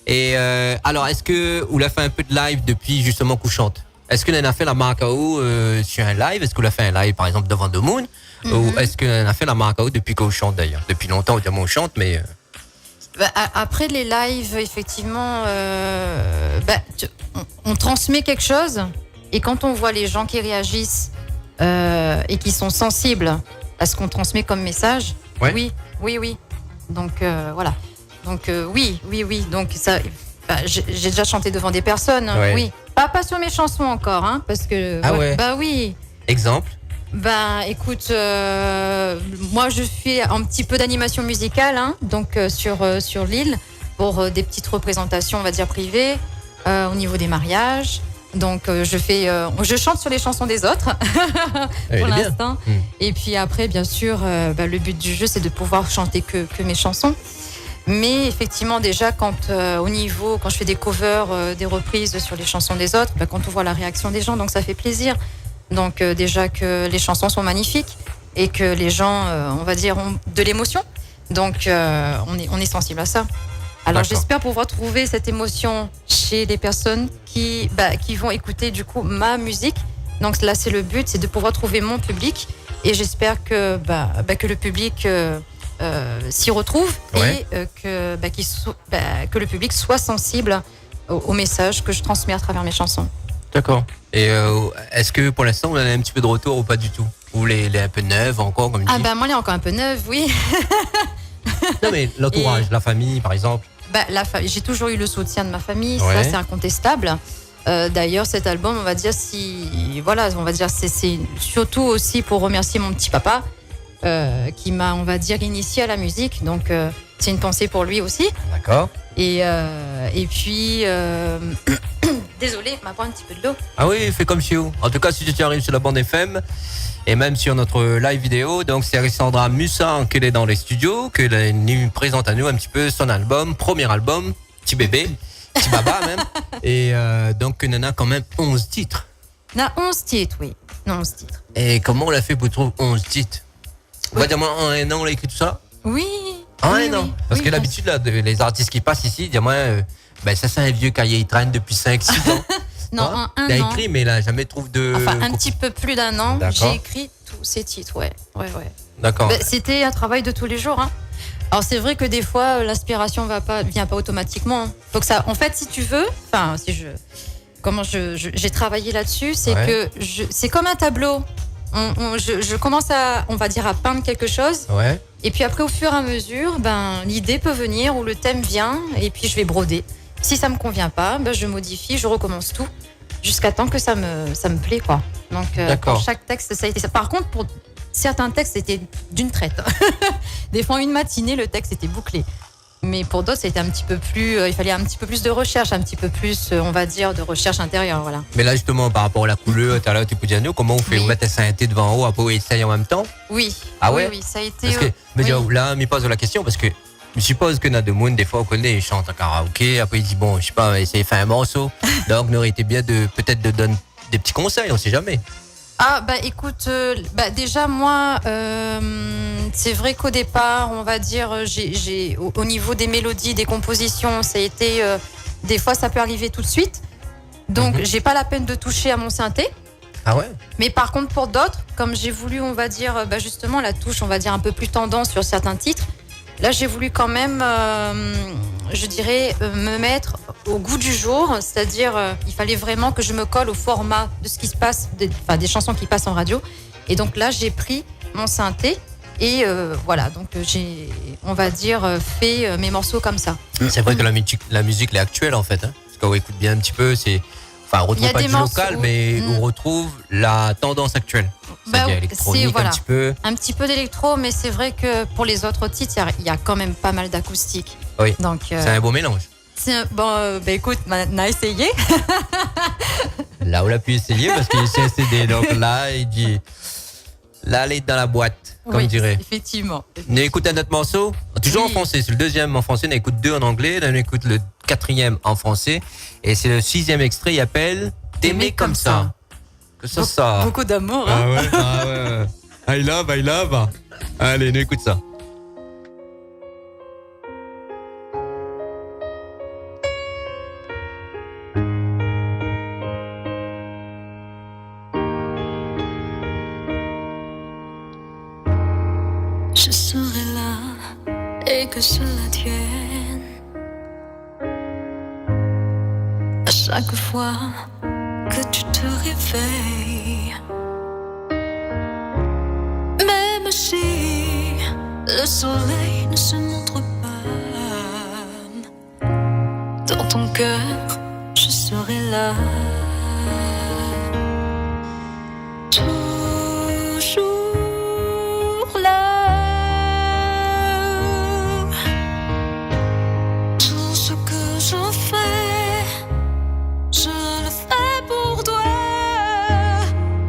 Et alors, est-ce que vous l'avez fait un peu de live depuis justement qu'on chante? Est-ce que l'on a fait la Maracao sur un live? Est-ce que l'on a fait un live par exemple devant The Moon? Ou est-ce que l'on a fait la Maracao depuis qu'on chante d'ailleurs? Depuis longtemps, évidemment, on chante, mais. Après les lives, effectivement, on transmet quelque chose. Et quand on voit les gens qui réagissent et qui sont sensibles à ce qu'on transmet comme message, ouais. Oui. Donc voilà. Donc oui. Donc ça, j'ai déjà chanté devant des personnes. Ouais. Oui. Pas sur mes chansons encore, hein, parce que. Ah ouais. Oui. Exemple. Écoute, moi je fais un petit peu d'animation musicale, hein, donc sur l'île pour des petites représentations, on va dire privées, au niveau des mariages. Donc je chante sur les chansons des autres pour l'instant. Et puis après, bien sûr, le but du jeu, c'est de pouvoir chanter que mes chansons. Mais effectivement, déjà, quand je fais des covers, des reprises sur les chansons des autres, quand on voit la réaction des gens, donc ça fait plaisir. Donc déjà que les chansons sont magnifiques et que les gens, on va dire, ont de l'émotion. Donc on est sensible à ça. Alors D'accord. J'espère pouvoir trouver cette émotion chez les personnes qui vont écouter du coup ma musique. Donc là c'est le but, c'est de pouvoir trouver mon public et j'espère que le public s'y retrouve ouais. et que le public soit sensible au message que je transmets à travers mes chansons. D'accord. Et est-ce que pour l'instant on a un petit peu de retour ou pas du tout? Ou les un peu neuves encore comme dit? Moi elle est encore un peu neuve, oui. Non mais l'entourage, la famille par exemple. J'ai toujours eu le soutien de ma famille, ouais. Ça c'est incontestable. D'ailleurs cet album, on va dire c'est surtout aussi pour remercier mon petit papa qui m'a, on va dire, initié à la musique. Donc c'est une pensée pour lui aussi. D'accord. Et puis désolée, m'a boire un petit peu de l'eau. Ah oui, fais comme chez vous. En tout cas, si tu arrives sur la bande FM et même sur notre live vidéo, donc c'est Alexandra Mussan qui est dans les studios, qui nous présente à nous un petit peu son album, premier album, petit bébé, petit baba même. Et donc on en a quand même 11 titres. On a 11 titres, oui. 11 titres. Et comment on l'a fait pour trouver 11 titres? On va dire en un an on a écrit tout ça? Oui. En un an. Parce que l'habitude, là, les artistes qui passent ici, dis-moi, ça c'est un vieux cahier, il traîne depuis 5-6 ans. Non, en un an. Il a écrit, mais il n'a jamais trouvé de. Enfin, un petit peu plus d'un an, D'accord. j'ai écrit tous ces titres, ouais. D'accord. C'était un travail de tous les jours, hein. Alors c'est vrai que des fois, l'inspiration vient pas automatiquement. Hein. Faut que ça, en fait, si tu veux, j'ai travaillé là-dessus, c'est ouais. que c'est comme un tableau. Je commence à peindre quelque chose. Ouais. Et puis après, au fur et à mesure, l'idée peut venir ou le thème vient, et puis je vais broder. Si ça me convient pas, je modifie, je recommence tout, jusqu'à temps que ça me plaît, quoi. Donc, pour chaque texte, ça a été ça. Par contre, pour certains textes, c'était d'une traite. Des fois, une matinée, le texte était bouclé. Mais pour d'autres, c'était un petit peu plus. Il fallait un petit peu plus de recherche, un petit peu plus, on va dire, de recherche intérieure, voilà. Mais là, justement, par rapport à la couleur, tout à l'heure, tu peux dire nous, comment on fait? Oui. On met un synthé devant en haut, après on essaye en même temps? Oui. Ah ouais? Oui, ça a été. Parce que, là, me pose la question, parce que je suppose que dans The Moon, des fois, on connaît, il chante en karaoké, après il dit, bon, je sais pas, on va essayer de faire un morceau. Donc, on aurait été bien peut-être de donner des petits conseils, on sait jamais. Écoute, déjà moi, c'est vrai qu'au départ, on va dire, au niveau des mélodies, des compositions, ça a été, des fois ça peut arriver tout de suite, donc j'ai pas la peine de toucher à mon synthé. Ah ouais? Mais par contre pour d'autres, comme j'ai voulu, on va dire, justement la touche, on va dire un peu plus tendance sur certains titres, là j'ai voulu quand même, je dirais, me mettre au goût du jour, c'est-à-dire il fallait vraiment que je me colle au format de ce qui se passe, des chansons qui passent en radio. Et donc là j'ai pris mon synthé Et voilà, donc j'ai, on va dire, fait mes morceaux comme ça. C'est vrai que la musique elle est actuelle en fait. Hein, parce qu'on écoute bien un petit peu, on retrouve pas du local, mais on retrouve la tendance actuelle. C'est-à-dire électronique voilà, un petit peu. Un petit peu d'électro, mais c'est vrai que pour les autres titres, il y a quand même pas mal d'acoustique. Oui, donc, c'est un beau mélange. Écoute, on a essayé. Là, on l'a pu essayer parce qu'il s'est CD. Donc là, il dit... Là, elle est dans la boîte, comme oui, on dirait. Effectivement. On écoute un autre morceau, toujours en français. C'est le deuxième en français, on écoute 2 en anglais. Là, on écoute le 4e en français. Et c'est le 6e extrait, il appelle T'aimer comme ça. Que ça. Beaucoup d'amour. Hein. Ah ouais. I love. Allez, on écoute ça. Je serai là et que cela tienne. À chaque fois que tu te réveilles, même si le soleil ne se montre pas, dans ton cœur, je serai là. Toujours là. Tout ce que je fais, je le fais pour toi.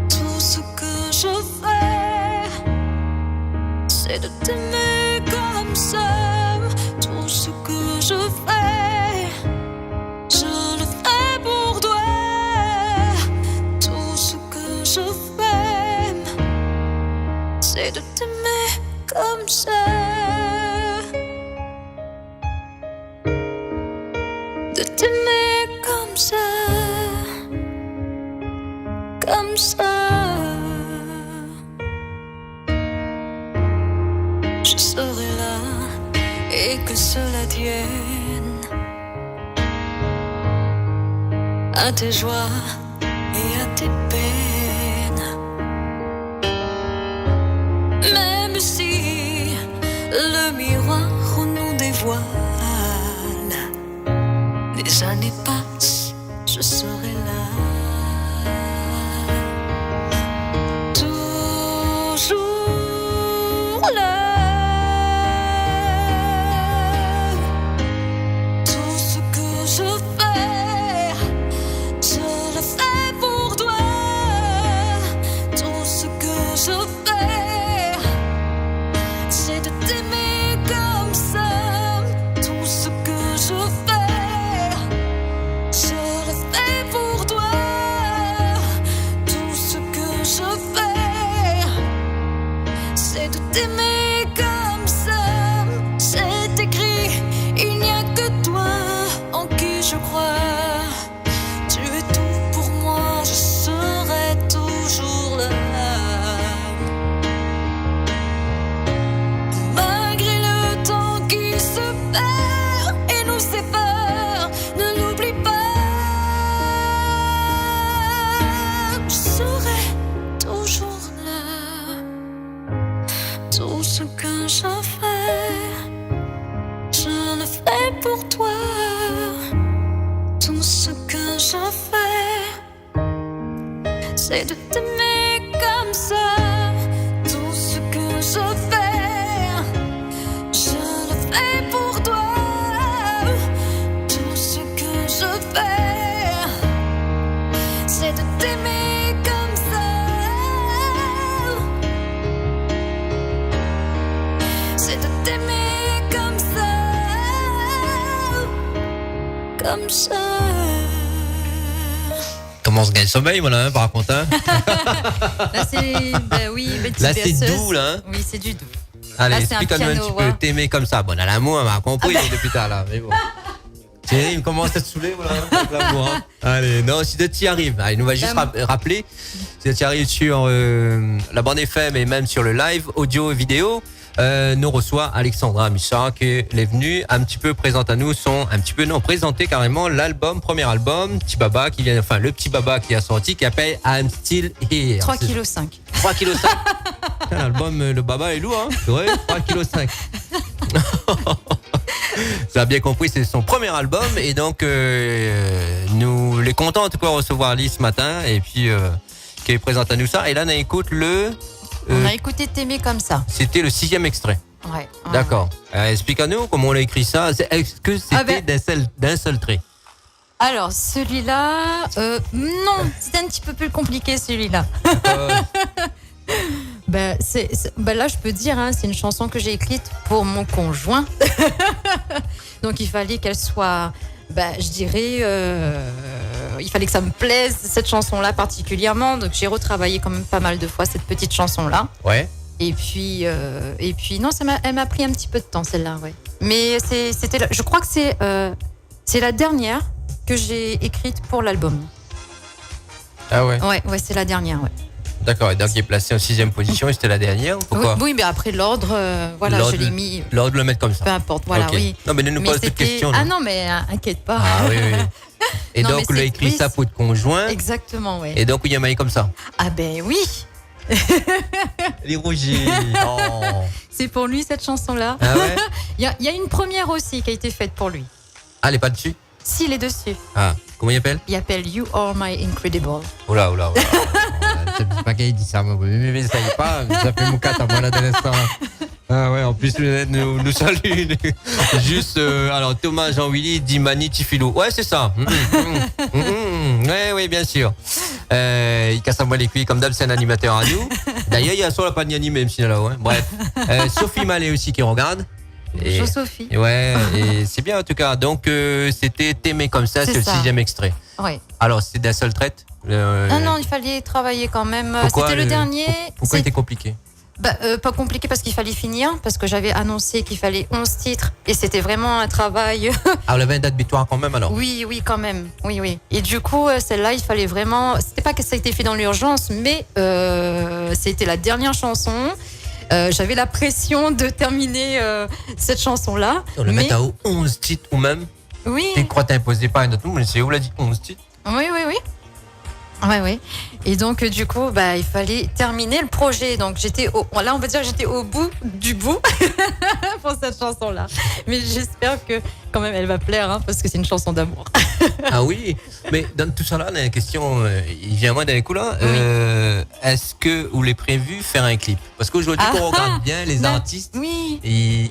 Tout ce que je fais, c'est de t'aimer comme ça. Tout ce que je fais, je le fais pour toi. Tout ce que je fais, c'est de t'aimer comme ça. De t'aimer comme ça. Comme ça. Je serai là et que cela tienne à tes joies et à tes peines. Même si le miroir nous dévoile, les années passent, je serai là. Toujours là. Tout ce que je fais, je le fais pour toi. Tout ce que je fais, c'est de t'aimer comme ça. Tout ce que je fais, je le fais pour toi. Tout ce que je fais, c'est de t'aimer comme ça. C'est écrit, il n'y a que toi en qui je crois. Tu es tout pour moi, je serai toujours là. Malgré le temps qui se perd et nous sépare, ne l'oublie pas. Je serai toujours là. Tout ce que je fais, je le fais pour toi. Tout ce que je fais, c'est de t'aimer comme ça. Tout ce que je fais, je le fais pour toi. Tout ce que je fais, c'est de t'aimer comme ça. C'est de t'aimer comme ça. Comme ça. Comment on se gagne le sommeil, voilà, par contre. Hein. Là, c'est. Oui, Betty Là, c'est Versus. doux, là. Oui, c'est du doux. Allez, Là, c'est un explique-nous un piano, petit peu. ouais. T'aimer comme ça. Bon, à l'amour, on m'a compris depuis tard, là. Mais bon. Thierry, il commence à te saouler, voilà, avec l'amour. Hein. Allez, non, si tu y arrives, il nous va juste rappeler, si tu y arrives sur la bande FM et même sur le live, audio et vidéo, nous reçoit Alexandra Missa qui est venue un petit peu présenter à nous présenter carrément l'album, premier album, Petit Baba qui vient, enfin le Petit Baba qui a sorti, qui appelle I'm Still Here. 3,5 kg. 3,5 kg. L'album, le baba est lourd, hein. Ouais, 3,5 kg. Ça a bien compris, c'est son premier album. Et donc, nous les contents en tout cas de recevoir Ali ce matin. Et puis, qui présente à nous ça. Et là, on écoute on a écouté T'aimer comme ça. C'était le 6e extrait. Ouais. D'accord. Explique-nous comment on a écrit ça. Est-ce que c'était d'un seul trait? Alors, celui-là, non, c'est un petit peu plus compliqué, celui-là. Là, je peux dire, hein, c'est une chanson que j'ai écrite pour mon conjoint. Donc, il fallait qu'elle soit, je dirais, il fallait que ça me plaise, cette chanson-là particulièrement. Donc, j'ai retravaillé quand même pas mal de fois cette petite chanson-là. Ouais. Et puis non, elle m'a pris un petit peu de temps, celle-là, ouais. Mais je crois que c'est la dernière que j'ai écrite pour l'album. Ah ouais. Ouais, c'est la dernière, ouais. D'accord, et donc il est placé en 6e position et c'était la dernière, pourquoi? Oui, mais après l'ordre, je l'ai mis. L'ordre de le mettre comme ça. Peu importe, voilà, okay. oui. Non, mais ne nous pose cette question. Ah non, mais inquiète pas. Ah oui. Et non, donc, il a écrit ça pour ton conjoint. Exactement, oui. Et donc, il y a maillé comme ça. Ah ben oui. Les rougis. Oh. C'est pour lui cette chanson-là. Ah ouais. Il y a une première aussi qui a été faite pour lui. Ah, elle est pas dessus? Si, il est dessus. Ah, comment il appelle? Il appelle You Are My Incredible. Oula. C'est pas qu'il dit ça, mais ça y est pas, ça fait mon 4 à moi là de l'instant. Ah ouais, en plus nous salue. Juste, alors Thomas Jean-Willy dit Mani Tifilo. Ouais, c'est ça. Oui, bien sûr. Il casse à moi les cuits, comme d'hab, c'est un animateur à nous. D'ailleurs, il y a sur la panne animée, même si là, ouais. Bref. Sophie Mallet aussi qui regarde. Bonjour Sophie. Ouais, et c'est bien en tout cas. Donc, c'était T'aimer comme ça, c'est le 6e extrait. Ouais. Alors, c'est d'un seul trait? Non, il fallait travailler quand même. Pourquoi c'était le dernier. Pourquoi c'était compliqué? Pas compliqué parce qu'il fallait finir, parce que j'avais annoncé qu'il fallait 11 titres et c'était vraiment un travail. Ah, on avait une date butoir quand même alors? Oui, quand même. Oui. Et du coup, celle-là, il fallait vraiment. C'était pas que ça a été fait dans l'urgence, mais c'était la dernière chanson. J'avais la pression de terminer cette chanson-là. On le met à 11 titres ou même? Oui. Tu crois t'imposer pas un autre nom, mais c'est où l'a dit 11 titres? Oui. Ouais. Et donc, du coup, il fallait terminer le projet. Donc, là, on va dire que j'étais au bout du bout pour cette chanson-là. Mais j'espère que, quand même, elle va plaire, hein, parce que c'est une chanson d'amour. Ah oui, mais dans tout ça là, la question, il vient moi d'un coup là. Oui. Est-ce que vous l'avez prévu faire un clip? Parce qu'aujourd'hui, on regarde bien les artistes. Oui.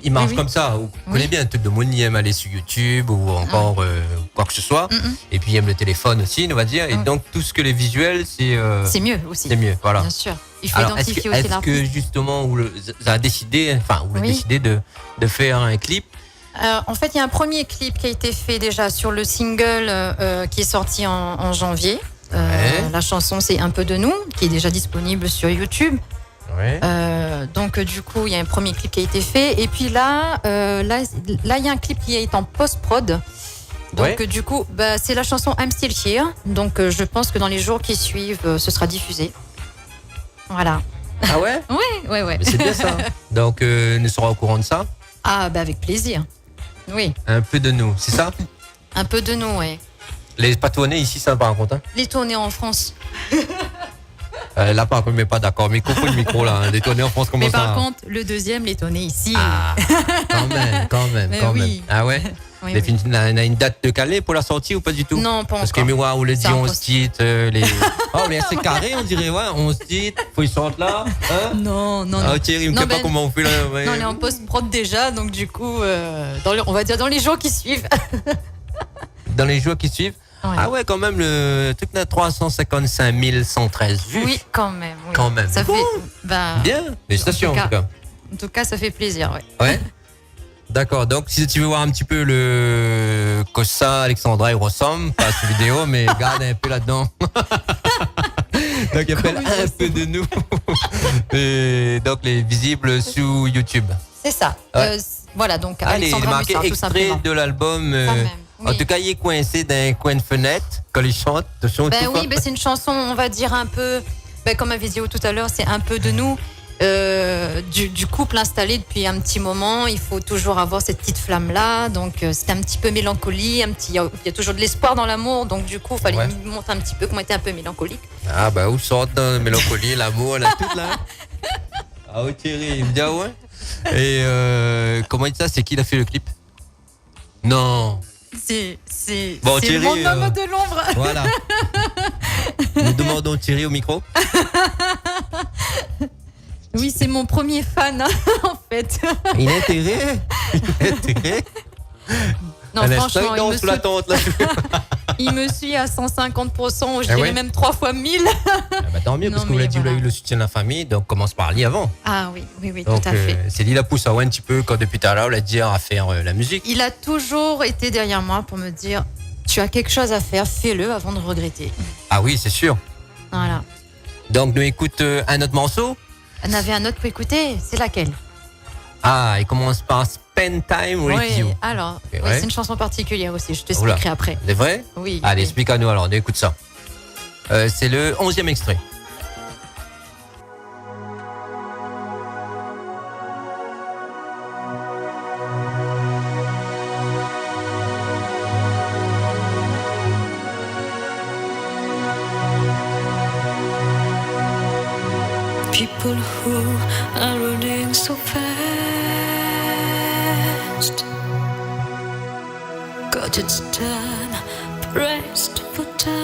Ils marchent comme ça. Vous connaissez bien un truc de monde, ils aiment aller sur YouTube ou encore quoi que ce soit. Et puis ils aiment le téléphone aussi, on va dire. Et donc tout ce que les visuels, c'est mieux aussi. C'est mieux, voilà. Bien sûr. Il faut alors, identifier aussi l'artiste. Est-ce que justement, vous avez décidé de faire un clip? En fait, il y a un premier clip qui a été fait déjà sur le single qui est sorti en janvier. La chanson, c'est Un peu de nous, qui est déjà disponible sur YouTube. Ouais. Donc, du coup, il y a un premier clip qui a été fait. Et puis là, il y a un clip qui est en post-prod. Donc, du coup, c'est la chanson I'm Still Here. Donc, je pense que dans les jours qui suivent, ce sera diffusé. Voilà. Ah ouais? Oui. Mais c'est bien ça. Donc, nous serons au courant de ça? Ah, avec plaisir. Oui. Un peu de nous, c'est ça? Un peu de nous, oui. Les pas tournées ici, ça par contre. Hein? Les tournées en France. Là, par contre, mais pas d'accord. Mais coupe le micro, là. Les tournées en France, comment ça? Mais par contre, le deuxième, les tournées ici. Ah, quand même. Ah ouais? Oui. On a une date de calée pour la sortie ou pas du tout? Non, pas Parce encore. que miroir, on le dit, C'est 11 titres. Oh, mais c'est carré, on dirait, 11 titres. Faut qu'ils sortent là. Hein? Non. Ah, Thierry, il me sait pas comment on fait là. Ouais. Non, on est en post-prod déjà, donc du coup, on va dire dans les jours qui suivent. Dans les jours qui suivent? Ouais. Ah ouais, quand même, le truc n'a 355 113 vues. Oui, quand même. Oui. Quand même. Ça fait. Bien, félicitations en tout cas. En tout cas, ça fait plaisir, ouais. Ouais. D'accord, donc si tu veux voir un petit peu le Cossa Alexandra il ressemble, pas cette vidéo, mais regarde un peu là-dedans. Donc il appelle Un peu de nous. Et donc les visibles sous YouTube. C'est ça. Ouais. Voilà, donc Allez, il est Alexandra marqué Bussard, tout extrait simplement. de l'album. Quand même, En oui. tout cas, il est coincé dans un coin de fenêtre quand il chante. Oui, c'est une chanson, on va dire un peu, comme ma vidéo tout à l'heure, c'est un peu de nous. du couple installé depuis un petit moment. Il faut toujours avoir cette petite flamme-là. Donc, c'était un petit peu mélancolie. Il y a toujours de l'espoir dans l'amour. Donc, du coup, il fallait montrer un petit peu qu'on était un peu mélancolique. Ah, bah, où sort la mélancolie, l'amour, là, tout là. Ah, oh, Thierry, il me dit, ah ouais. Et comment il dit ça? C'est qui a fait le clip? Non. C'est Bon, Thierry, mon homme de l'ombre. Voilà. Nous demandons Thierry au micro. Oui, c'est mon premier fan, hein, en fait. Il est intérêt. Non, franchement, il me suit à 150%, je dirais même 3 fois 1000. Ah bah, tant mieux, parce que vous l'avez dit, vous avez eu le soutien de la famille, donc commence par lui avant. Ah oui, donc, tout à fait. C'est lui la pousse un petit peu quand depuis tout à l'heure, on l'a dit à faire la musique. Il a toujours été derrière moi pour me dire, tu as quelque chose à faire, fais-le avant de regretter. Ah oui, c'est sûr. Voilà. Donc, nous écoute un autre morceau. On avait un autre pour écouter, c'est laquelle? Ah, il commence par Spend Time with You. Oui, alors, okay, c'est une chanson particulière aussi, je t'expliquerai après. C'est vrai? Oui. Allez, explique à nous alors, on écoute ça. C'est le 11e extrait. People who are running so fast, got its time pressed for time.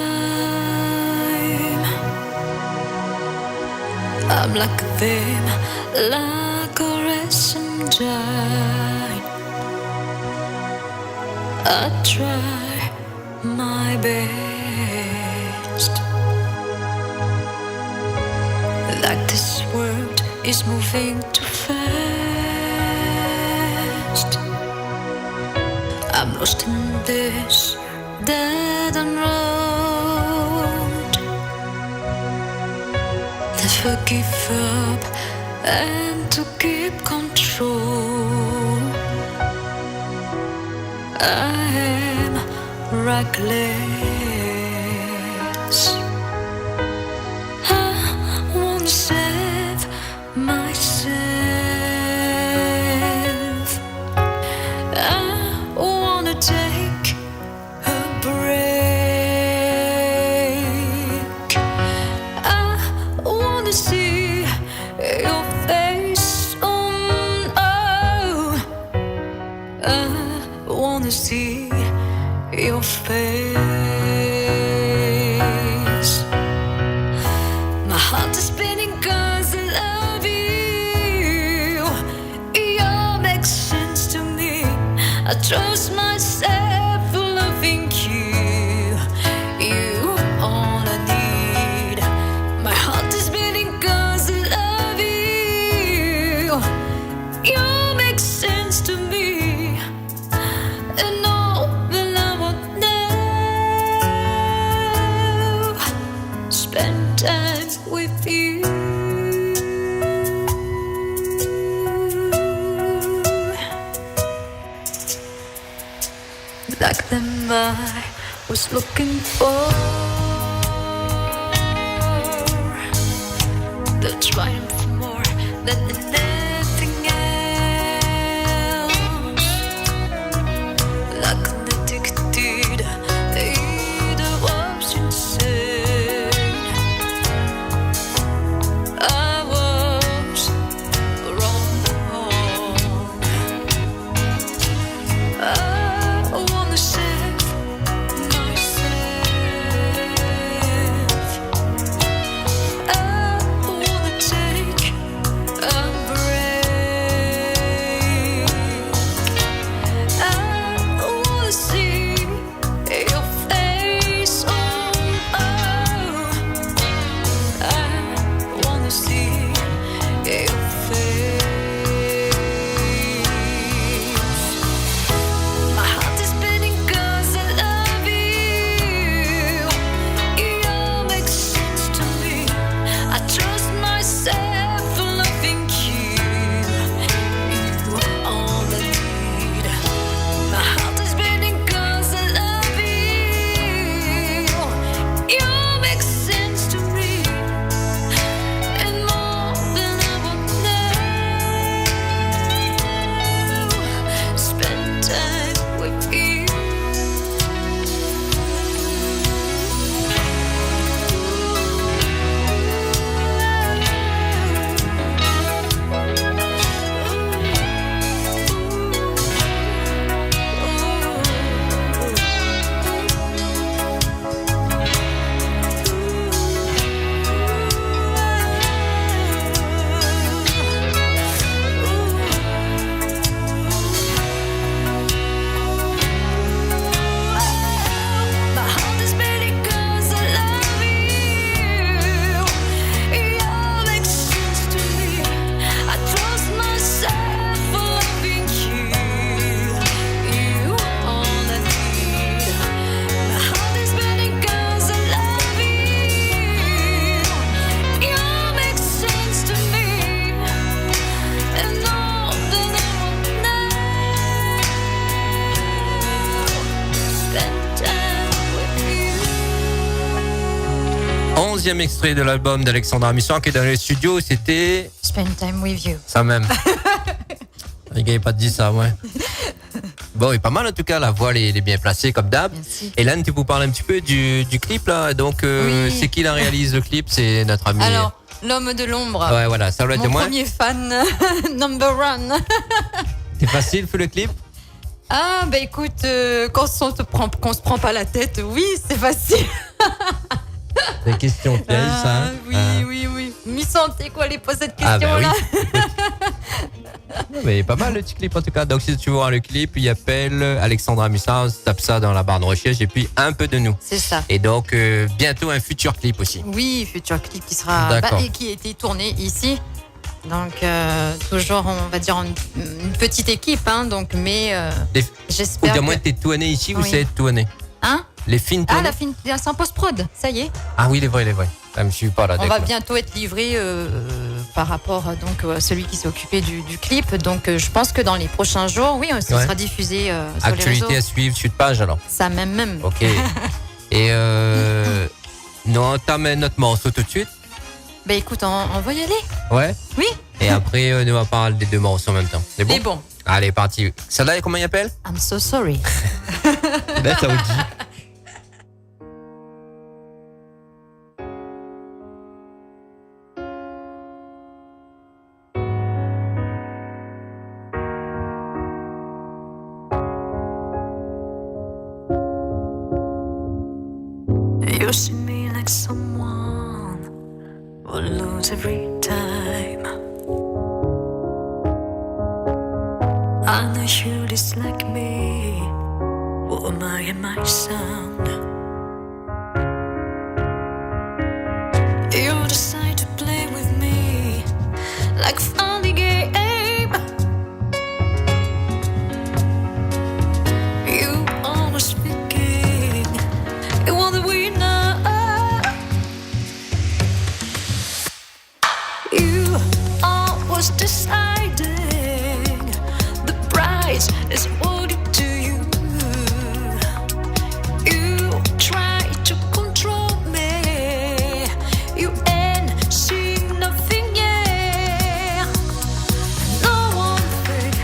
I'm like them, like a racing giant. I try my best. Like this world is moving too fast. I'm lost in this dead-end road. Never give up and to keep control. I am reckless. Save myself. I wanna take a break. I wanna see your face. Oh, I wanna see your face. My heart is spinning 'cause I love you. You make sense to me. I trust myself for loving you. You all I need. My heart is beating 'cause I love you. You make sense to me. And all that I want now, spend time with you. Like them I was looking for, the triumph more than anything else. Like an addicted, it was insane. I was wrong. I wanna save myself. I wanna take a break. 11e extrait de l'album d'Alexandra Mission qui est dans les studios. C'était Spend time with you. ça même. Il n'avait pas dit ça, ouais. Bon, il est pas mal en tout cas. La voix elle est bien placée comme d'hab. Merci. Hélène, tu peux parler un petit peu du clip là. Donc, Oui. c'est qui la réalise le clip? C'est notre ami. Alors, l'homme de l'ombre. Ouais, voilà, ça doit être Mon moi. premier fan, number one. C'est facile, fait le clip? Ah, bah écoute, qu'on se prend pas la tête, oui, c'est facile. C'est une question piège, ça. Hein? Oui, Ah. oui. Mi santé quoi, les pose cette Ah, bah question-là. Non, mais pas mal le petit clip en tout cas. Donc si tu veux voir le clip, il appelle Alexandra Mussa, tape ça dans la barre de recherche et puis un peu de nous. C'est ça. Et donc bientôt un futur clip aussi. Oui, futur clip qui sera D'accord. et qui a été tourné ici. Donc toujours, on va dire une petite équipe, hein. Donc mais Les... j'espère. Ou moins que... t'es tourné ici ou Oui. c'est tourné? Hein? Les films Ah, tournés? c'est en post-prod, ça y est. Ah oui, il est vrai. Ah, je me suis pas là. On va d'accord. bientôt être livré par rapport donc à celui qui s'est occupé du clip. Donc je pense que dans les prochains jours, oui, ce Ouais. sera diffusé sur les Actualité réseaux. à suivre, suite page alors. Ça même. Ok. Et nous on t'amène notre morceau tout de suite. Bah écoute, on va y aller. Ouais. Oui. Et après nous on va parler des deux morceaux en même temps. C'est bon? Mais bon, Allez, parti. Celle-là, comment il appelle? I'm so sorry. Là, ça vous dit. You see me like someone who lose every time. I know you dislike me. Who am I and my sound? You decide to play with me like a funny game. You always speaking. You want the winner. You always deciding the prize is awarded to you. You try to control me. You ain't seen nothing yet. No one think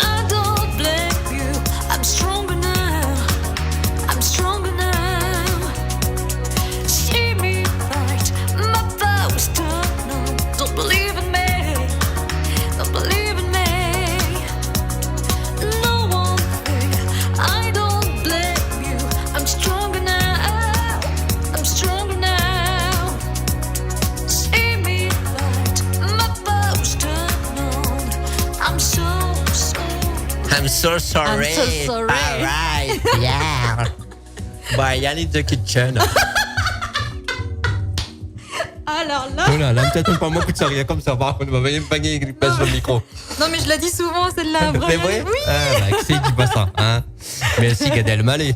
I don't blame you. I'm stronger now. I'm stronger now. See me fight, my powers turn on. Don't believe in me. Don't believe in me. No one thing, I don't blame you. I'm stronger now. I'm stronger now. See me fight, my powers turn on. I'm so I'm so sorry. I'm so sorry. Alright, yeah. Brian in the kitchen. Alors là. Oh là, là, peut-être pas moi coup de rien comme ça. Par contre, on va même pagner qui passe le micro. Non mais je l'ai dit souvent celle-là. C'est Brian. vrai? Oui. Ah, bah, qui c'est qui dit pas ça, hein? Merci, Gad Elmaleh.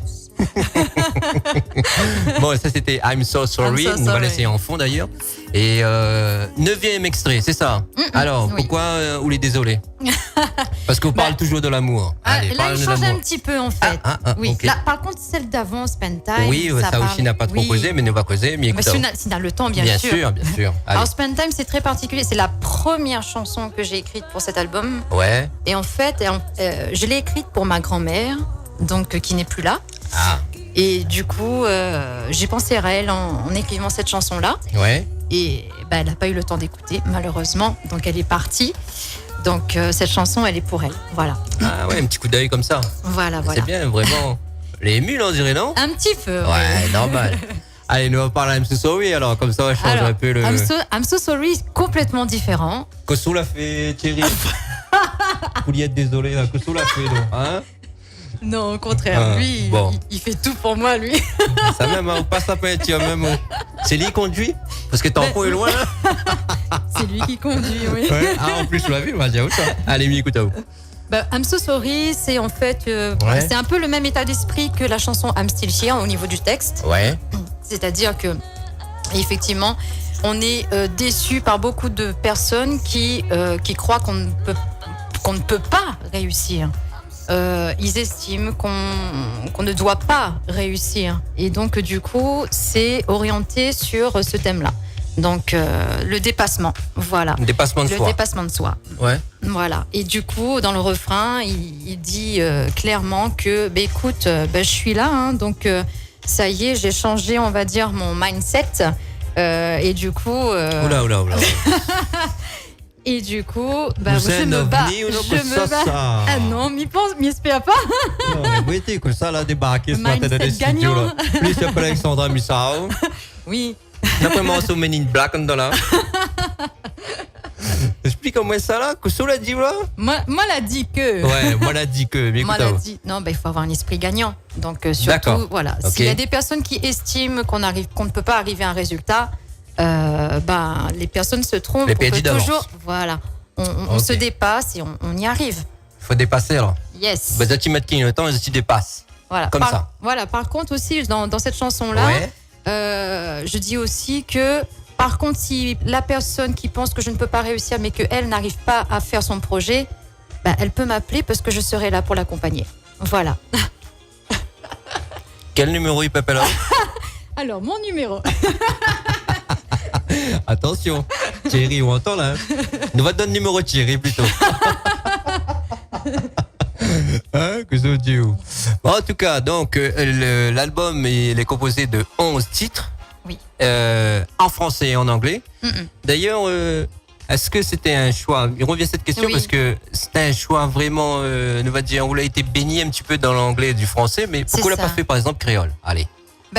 Bon, ça c'était I'm so sorry. I'm so On va sorry. laisser en fond d'ailleurs. Et 9e extrait, c'est ça? Alors, oui. pourquoi ou les désolés? Parce qu'on parle toujours de l'amour. Allez, Là, parle il de change un l'amour. petit peu en fait. Oui. ok. Là, par contre, celle d'avant, Spend Time. Oui, ça parle- aussi n'a pas trop oui. causé, mais nous va causer. Mais Bah, écoute, si on a le temps, bien bien sûr. sûr, bien sûr. Allez. Alors, Spend Time, c'est très particulier. C'est la première chanson que j'ai écrite pour cet album. Ouais. Et en fait, je l'ai écrite pour ma grand-mère, donc qui n'est plus là. Ah, Et du coup, j'ai pensé à elle en écrivant cette chanson-là. ouais. Et bah, elle n'a pas eu le temps d'écouter, malheureusement. Donc, elle est partie. Donc, cette chanson, elle est pour elle. Voilà. Ah ouais, un petit coup d'œil comme ça. Voilà. C'est bien, vraiment. Les mules, on dirait, non? Un petit peu. Ouais, normal. Allez, nous on va parler I'm so sorry, alors comme ça on va changer Alors, un peu le. I'm so sorry, complètement différent. Kosso l'a fait, Thierry. Pouliette, désolé, là. Kosso l'a fait, non? Hein? Non, au contraire. Ah, Lui, bon. il fait tout pour moi, lui. Ça même, hein, on passe la peinture, même. C'est lui qui conduit? Parce que t'es un peu loin, là. C'est lui qui conduit, oui. Ouais. Ah, en plus, je l'ai vu, on va dire où ça. Allez, mi, écoute à vous. Bah, I'm so sorry, c'est en fait, Ouais. c'est un peu le même état d'esprit que la chanson I'm still here au niveau du texte. Ouais. C'est-à-dire que, effectivement, on est déçu par beaucoup de personnes qui croient qu'on ne peut pas réussir. ils estiment qu'on ne doit pas réussir. Et donc, du coup, c'est orienté sur ce thème-là. Donc, le dépassement, voilà. Dépassement de Le soi. dépassement de soi. Ouais. Voilà. Et du coup, dans le refrain, il dit clairement que, écoute, je suis là, hein, donc ça y est, j'ai changé, on va dire, mon mindset. Et du coup... Oula. Et du coup, Vous je êtes me bats. ovni ou non, Je me ça. bats. Ah non, m'y espère pas. Non, mais vous étiez comme ça, là, débarqué ce matin dans les Mindset studios, gagnant. là. Lui, il s'appelle Alexandra Missao. Oui. D'après moi, c'est Men in Black, on est là. Explique-moi ça, là, que ça l'a dit, là. Moi l'a dit que. Ouais, moi l'a dit que. Mais Moi écoute, l'a dit. Non, il faut avoir un esprit gagnant. Donc D'accord. surtout, voilà. Ok. S'il y a des personnes qui estiment qu'on ne peut pas arriver à un résultat, les personnes se trompent. Les On peut PJ d'avance. toujours, voilà. On Ok. se dépasse et on y arrive. faut dépasser, alors. Yes. Bah, tu mets le temps, et tu dépasses. Voilà. Comme ça. Voilà. Par contre aussi, dans cette chanson-là, Ouais. je dis aussi que, par contre, si la personne qui pense que je ne peux pas réussir, mais qu'elle n'arrive pas à faire son projet, elle peut m'appeler parce que je serai là pour l'accompagner. Voilà. Quel numéro il peut appeler là? Alors, mon numéro. Attention. Thierry, on entend, là. Hein. Nous va te donner le numéro de Thierry, plutôt. Hein, que ça dit où? Bon, en tout cas, donc, l'album, il est composé de 11 titres. Oui. En français et en anglais. Mm-mm. D'ailleurs, est-ce que c'était un choix? Il revient à cette question Oui. parce que c'était un choix vraiment, on va dire, on a été baigné un petit peu dans l'anglais et du français, mais C'est pourquoi on l'a ça. pas fait, par exemple, créole? Allez.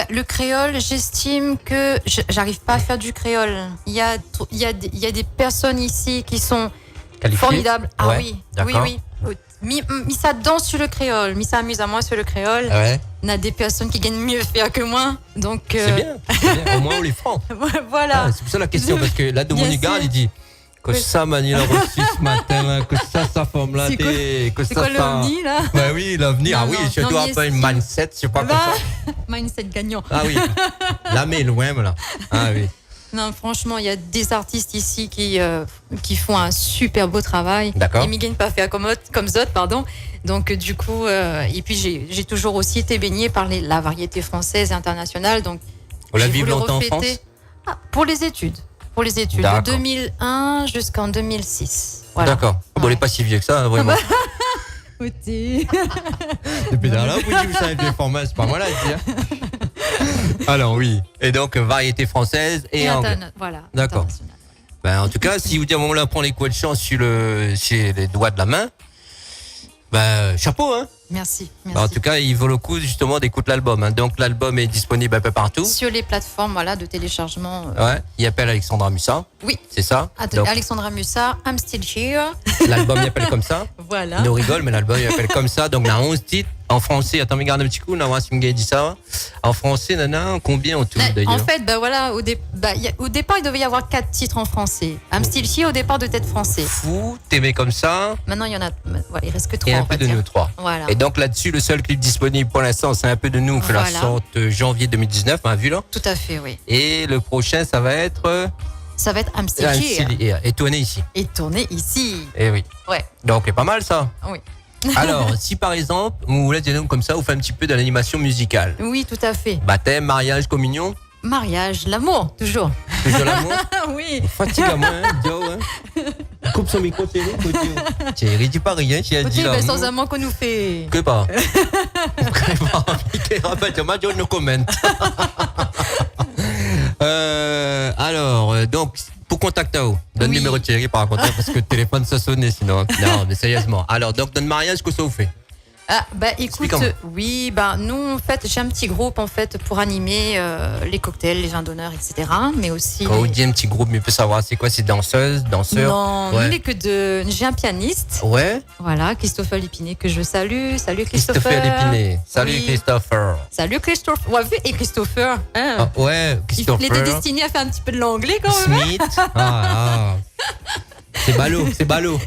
Le créole, j'estime que j'arrive pas à faire du créole. Il y a des personnes ici qui sont Qualifié? formidables. Ah Ouais, oui, d'accord. oui. Mis ça danse sur le créole, mis ça amuse à moi sur le créole. Ah ouais. On a des personnes qui gagnent mieux faire que moi. Donc, C'est bien, c'est bien. Au moins, on les francs. voilà. Ah, c'est pour ça la question, parce que là, de Bien mon égard, sûr. il dit que Oui. ça, Mani, l'a reçu ce matin, là, que ça, sa forme là, C'est quoi- que C'est ça, quoi ça. l'OVNI, là? Bah oui, l'avenir. Ah Non, oui, non, je non, dois mais pas une si. mindset, je sais pas comme ça. Mindset gagnant. Ah oui. Là, mais loin, voilà. Ah oui. Non, franchement, il y a des artistes ici qui font un super beau travail. D'accord. Et ne gagnent pas faire comme Zot, pardon. Donc, du coup, et puis j'ai toujours aussi été baignée par la variété française et internationale. Donc, On l'a j'ai vécu voulu longtemps en refléter- France? Pour les études. Pour les études. D'accord. De 2001 jusqu'en 2006. Voilà. D'accord. Bon, on n'est pas si vieux que ça, vraiment. Écoutez. Depuis là, vous dites, vous savez bien formé, c'est pas moi là, dire. Alors oui. Et donc, variété française et anglais. Voilà. D'accord. international. Ben, en tout cas, si vous dites à un moment là, prend les coups de chance sur les doigts de la main, ben, chapeau, hein. Merci. En tout cas, il vaut le coup justement d'écouter l'album. Hein. Donc, l'album est disponible un peu partout. Sur les plateformes de téléchargement. Ouais. Il appelle Alexandra Mussa. Oui. C'est ça. Donc, Alexandra Mussa, I'm still here. l'album il appelle comme ça. Voilà. Nous rigole, mais l'album il appelle comme ça. Donc, on a 11 titres. En français, attends, regarde un petit coup, on a voir si me dit ça. En français, nana, combien en tout d'ailleurs? En fait, au départ, il devait y avoir 4 titres en français. I'm still here, au départ, de tête français. Fou, t'aimais comme ça. Maintenant, il y en a. Il reste que 3. Et un peu de nous, 3. Voilà. Et donc là-dessus, le seul clip disponible pour l'instant, c'est un peu de nous que la Voilà. sorte janvier 2019, on a vu là. Tout à fait, oui. Et le prochain, ça va être Ça va être I'm still here. et tourné ici. Et tourné ici. Et oui. Ouais. Donc c'est pas mal ça. Oui. Alors, si par exemple, vous voulez dire comme ça, vous faites un petit peu de l'animation musicale. Oui, tout à fait. Baptême, mariage, communion, Mariage, l'amour, toujours. toujours l'amour. Oui. Fatigue à moi, hein, Dio, hein. Coupe son micro, Thierry. Thierry, dis pas rien, tu as dit Écoutez, là. sans amour qu'on nous fait. Que pas. Que pas. Mickey, rappelle, moi, Dieu, nous commente. Alors, donc, pour contacter où? Donne le Oui. numéro de Thierry par contre, hein, parce que le téléphone ça sonnait sinon. Non, mais sérieusement. Alors, donc, dans le mariage, que ça vous fait? Ah, écoute, Explique-moi. oui, nous, en fait, j'ai un petit groupe, en fait, pour animer les cocktails, les vins d'honneur, etc. Mais aussi. Quand on dit un petit groupe, mais il peut savoir, c'est quoi? C'est danseuse, danseur? Non, Ouais. il n'est que de. J'ai un pianiste, Ouais. voilà, Christopher Lépiné, que je salue. Salut Christopher. Christopher Lépiné. Salut Oui. Christopher. Salut Christopher. Ouais, et Christopher. Hein. Ah, ouais, Il Christopher. était destiné à faire un petit peu de l'anglais quand même. Smith. Ah. C'est ballot, c'est ballot.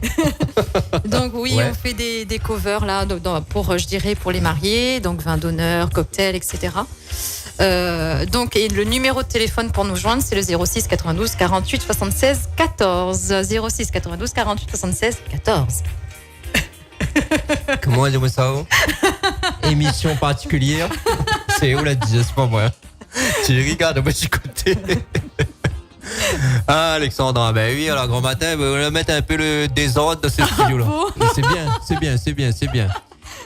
Donc oui, Ouais. on fait des covers là, pour, je dirais, pour les mariés, donc vin d'honneur, cocktail, etc. Donc, et le numéro de téléphone pour nous joindre, c'est le 06 92 48 76 14. 06 92 48 76 14. Comment on dit ça? Émission particulière. C'est où la DJ? C'est pas moi. Tu regardes, moi je suis côté. Ah, Alexandra, ben oui, alors grand matin, on va mettre un peu le désordre dans ce studio-là. C'est bien.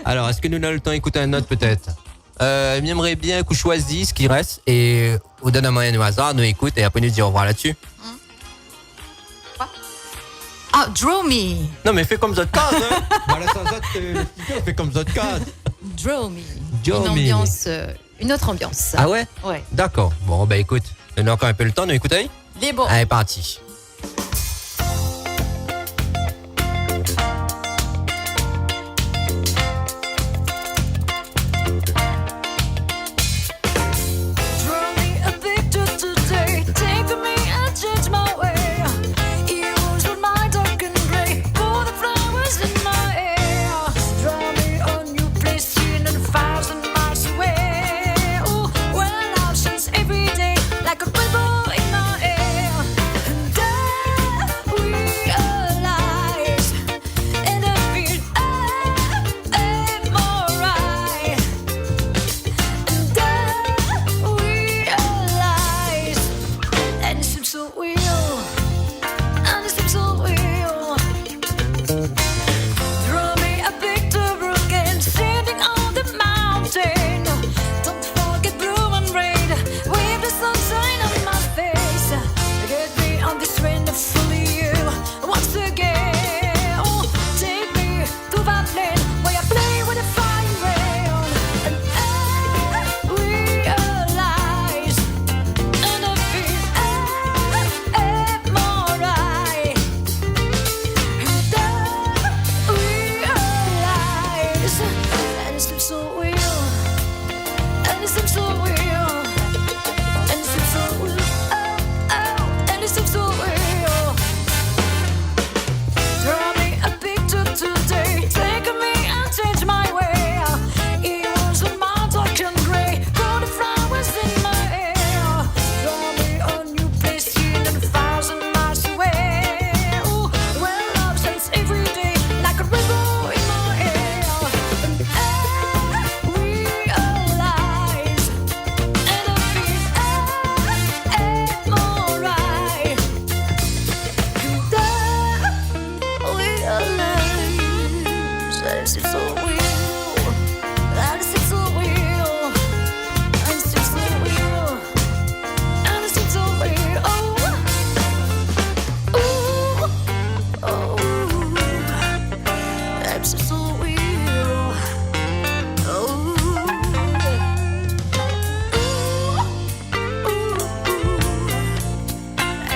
Alors, est-ce que nous avons le temps d'écouter un autre peut-être? J'aimerais bien qu'on choisisse ce qui reste et on donne un moyen au hasard, nous écoute et après nous dit au revoir là-dessus. Ah, Draw Me. Non, mais fais comme ça de case, hein. Voilà, sans autre, le studio fait comme ça de case. Draw Me. Draw Une Me. ambiance, une autre ambiance. Ah ouais? Ouais. D'accord. Bon, ben écoute, on a encore un peu le temps, nous écoutez? Les bons. Allez, parti. Draw me a picture today. Take me and change my way. Use with my dark and gray. Pour the flowers in my hair. Draw me a new place seen 1,000 miles away. Oh, well, I'll chase every day like a ripple in my air. And I realize, and I feel I'm alright. And I realize, and it seems so real, and it seems so real. Draw me a picture again, sitting on the mountain. Don't forget blue and red, with the sunshine on my face. Get me on this train to fully you once again. Oh, take me to that land where I play with a fire rail. And I realize, and I feel I'm alright. And I realize, and it seems so real, and it seems so real, and it seems so real, and it seems so real. Draw me a picture today, take me and change my way. It was a mountain and gray, put the flowers in my hair. Draw me a new place seen 1,000 miles away. Oh, well, love shines every day like a ripple in my hair. And I realize, and I feel I'm alright. And I realize that it's so real, that it's so real, and it's so real, and it's so real. Oh, that's so real.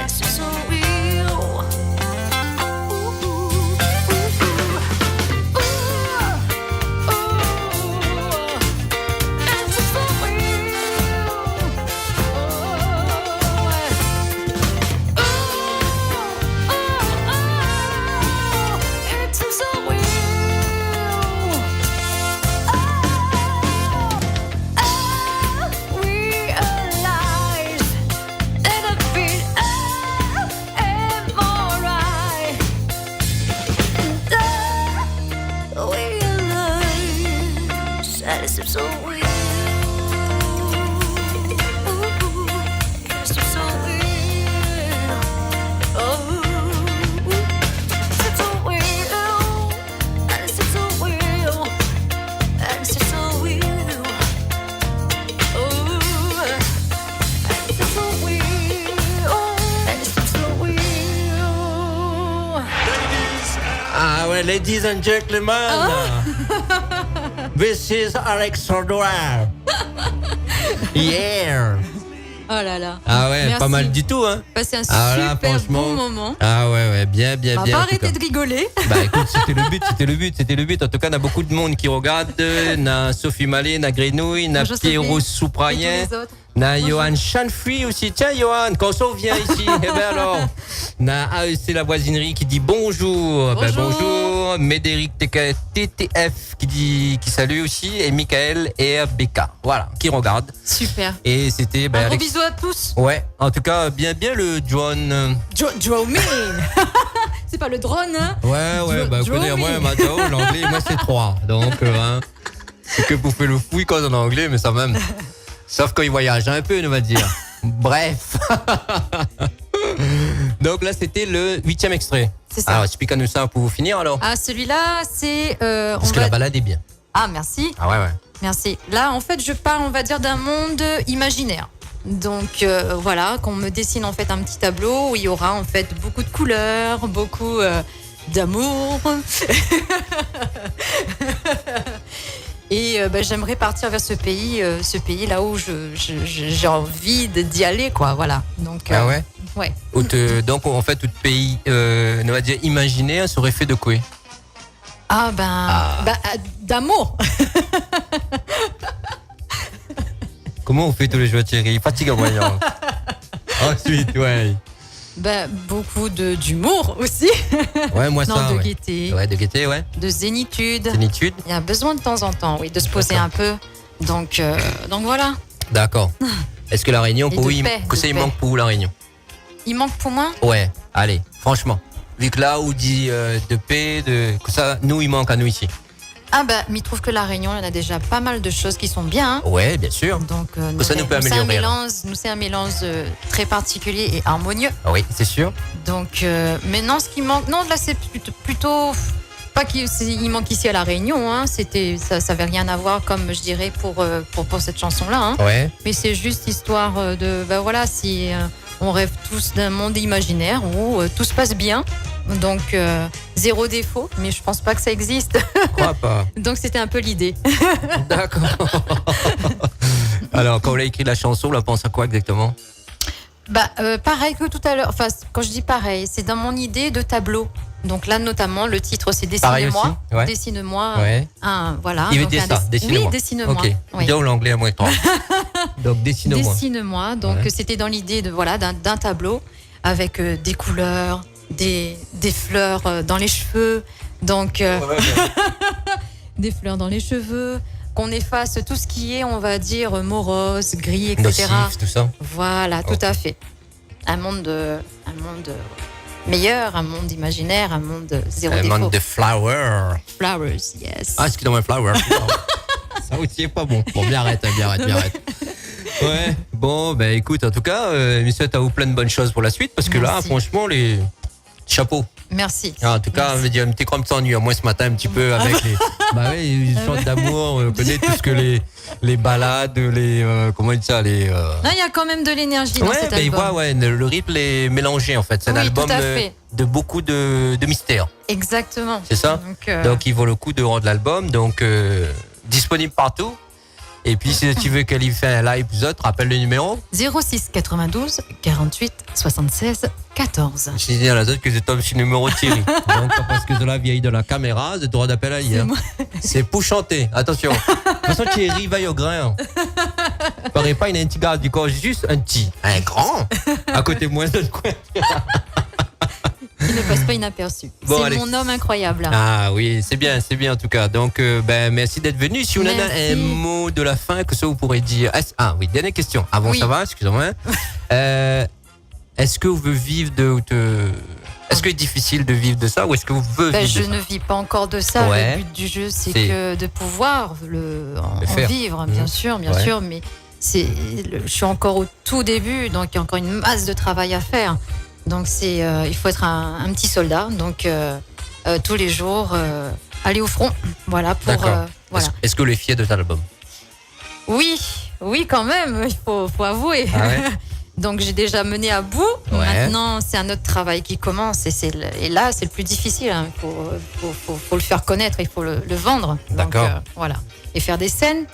That's so real. It's so real. It's so real. Oh, it's so real. And it's so real. And it's so real. Oh, it's so real. And it's so real. Ah ouais, ladies and gentlemen. This is Alexandra. Yeah. Oh là là. Ah ouais, Merci. pas mal du tout, hein. Passé un Ah là, super franchement. bon moment. Ah ouais, bien, On va bien. pas en tout cas. arrêter de rigoler. Bah écoute, c'était le but. En tout cas, on a beaucoup de monde qui regarde. On a Sophie Mallet, on a Grenouille, on a Bonjour, Pierrot Sophie. Souprayen. Et tous les autres. On a Bonjour. Johan Chanfree aussi. Tiens, Johan, quand on vient ici, eh ben alors. On a AEC La Voisinerie qui dit bonjour. Ben Bonjour. bonjour. Médéric TTF qui salue aussi. Et Michael et RBK. Voilà, qui regarde. Super. Et c'était. Un gros Alex- bisou à tous. Ouais, en tout cas, bien le John. Draw me. C'est pas le drone, hein. Ouais, bah écoutez, moi, Matao, l'anglais, moi, c'est 3. Donc, c'est que pour faire le fouille quand en anglais, mais ça même. Sauf quand il voyage un peu, on va dire. Bref. Donc là, c'était le 8e extrait. C'est ça. Alors, explique-nous ça pour finir, alors. Ah, celui-là, c'est... Parce que la balade est bien. Ah, merci. Ah ouais. Merci. Là, en fait, je parle, on va dire, d'un monde imaginaire. Donc, voilà, qu'on me dessine, en fait, un petit tableau où il y aura, en fait, beaucoup de couleurs, beaucoup d'amour. Et j'aimerais partir vers ce pays là où j'ai envie d'y aller, quoi, voilà. Donc, ah ouais. Ouais. Donc, en fait, tout pays, on va dire, imaginaire serait fait de quoi? D'amour. Comment on fait tous les jours, Thierry? Fatigue en voyant. Ensuite, ouais. Beaucoup d'humour aussi. Ouais, moi non, ça. de ouais. gaieté. Ouais, de gaieté, ouais. De zénitude. Zénitude. Il y a besoin de temps en temps, oui, de se poser un peu. Donc voilà. D'accord. Est-ce que la Réunion, Et pour de il, paix, que ça de il paix. manque pour vous, la Réunion? Il manque pour moi. Ouais, allez, franchement. Vu que là, on dit de paix, que ça, nous, il manque à nous ici. Mais il trouve que la Réunion, il y en a déjà pas mal de choses qui sont bien. Hein. Ouais, bien sûr. Donc ça nous peut améliorer. C'est un mélange très particulier et harmonieux. Ah oui, c'est sûr. Donc maintenant, ce qui manque, non, là c'est plutôt pas qu'il manque ici à la Réunion. Hein, ça avait rien à voir, comme je dirais pour cette chanson-là. Hein. Ouais. Mais c'est juste histoire de, voilà, si on rêve tous d'un monde imaginaire où tout se passe bien. Donc zéro défaut, mais je pense pas que ça existe. Je crois pas. Donc c'était un peu l'idée. D'accord. Alors, quand on a écrit la chanson, on la pense à quoi exactement? Pareil que tout à l'heure. Enfin, quand je dis pareil, c'est dans mon idée de tableau. Donc là, notamment, le titre, c'est Dessine-moi. Ouais. Dessine-moi. Ouais. Voilà. Il veut donc, dire ça, dessine-moi. Oui, dessine-moi. Ok. Oui. Dis en anglais à moins 3. Donc, dessine-moi. Dessine-moi. Donc, Ouais. c'était dans l'idée d'un tableau avec des couleurs, des fleurs dans les cheveux. Donc, des fleurs dans les cheveux. Qu'on efface tout ce qui est, on va dire, morose, gris, etc. Nocif, tout ça. Voilà, tout à fait. Un monde meilleur, un monde imaginaire, un monde zéro Un défaut. monde de flowers. Flowers, yes. Ah, excuse-moi, flowers. Ça aussi est pas bon. Bon, bien arrête. Ouais, bon, écoute, en tout cas, monsieur, t'as plein de bonnes choses pour la suite, parce que là, Merci. franchement, les chapeaux. Merci. En tout cas, on veut dire un petit crème s'ennuie, moi ce matin, un petit peu avec les. Ils chantent d'amour, on connaît tout ce que les balades, comment on dit ça, les. Non, il y a quand même de l'énergie dans cet il album. voit, le rythme est mélangé en fait. C'est un Oui, album tout à fait. de beaucoup de mystères. Exactement. C'est ça. Donc, il vaut le coup de rendre l'album. Donc, disponible partout. Et puis, si tu veux qu'elle y fait un live ou autre, rappelle le numéro. 06 92 48 76 14. Je dis à la autre que je tombe sur le numéro de Thierry. Donc, parce que de la vieille de la caméra, j'ai le droit d'appeler hier. C'est pour chanter. Attention. De toute façon, Thierry va au grain. Paraît pas, il a un petit gars du corps, juste un grand. À côté de moi, de quoi. Il ne passe pas inaperçu. Bon, c'est allez. mon homme incroyable. Ah oui, c'est bien en tout cas. Donc, merci d'être venu. Si on a Merci. un mot de la fin, que ça vous pourrez dire. Oui, dernière question. Avant, Oui. ça va, excusez-moi. Est-ce que vous voulez vivre est-ce que c'est difficile de vivre de ça ou est-ce que vous voulez Je vivre de ne ça? vis pas encore de ça. Ouais. Le but du jeu, c'est C'est- que de pouvoir en faire. vivre, bien Ouais. sûr, mais je suis encore au tout début, donc il y a encore une masse de travail à faire. Donc il faut être un petit soldat, donc tous les jours aller au front, voilà pour D'accord. voilà. Est-ce que vous êtes fier de cet album? Oui, quand même, il faut avouer. Ah ouais? Donc j'ai déjà mené à bout. Ouais. Maintenant, c'est un autre travail qui commence et là, c'est le plus difficile. Hein. Faut le faire connaître, il faut le vendre. Donc, D'accord. voilà. Et faire des scènes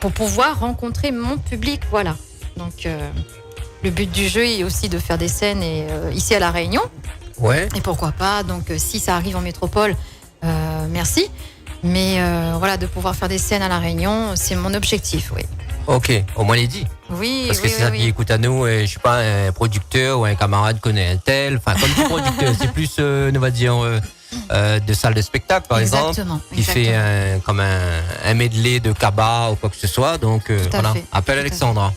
pour pouvoir rencontrer mon public. Voilà. Donc le but du jeu est aussi de faire des scènes ici à La Réunion. Ouais. Et pourquoi pas. Donc si ça arrive en métropole, merci. Mais voilà, de pouvoir faire des scènes à La Réunion, c'est mon objectif, oui. Ok, au moins les dit. Oui, Parce que oui, c'est ça oui, qui écoute à nous, et je sais pas, un producteur ou un camarade connaît un tel. Enfin, comme dit producteur, c'est plus, on va dire, de salle de spectacle, par exemple. Qui fait comme un medley de cabas ou quoi que ce soit. Donc, Tout à voilà. fait. Appelle Tout à Alexandra.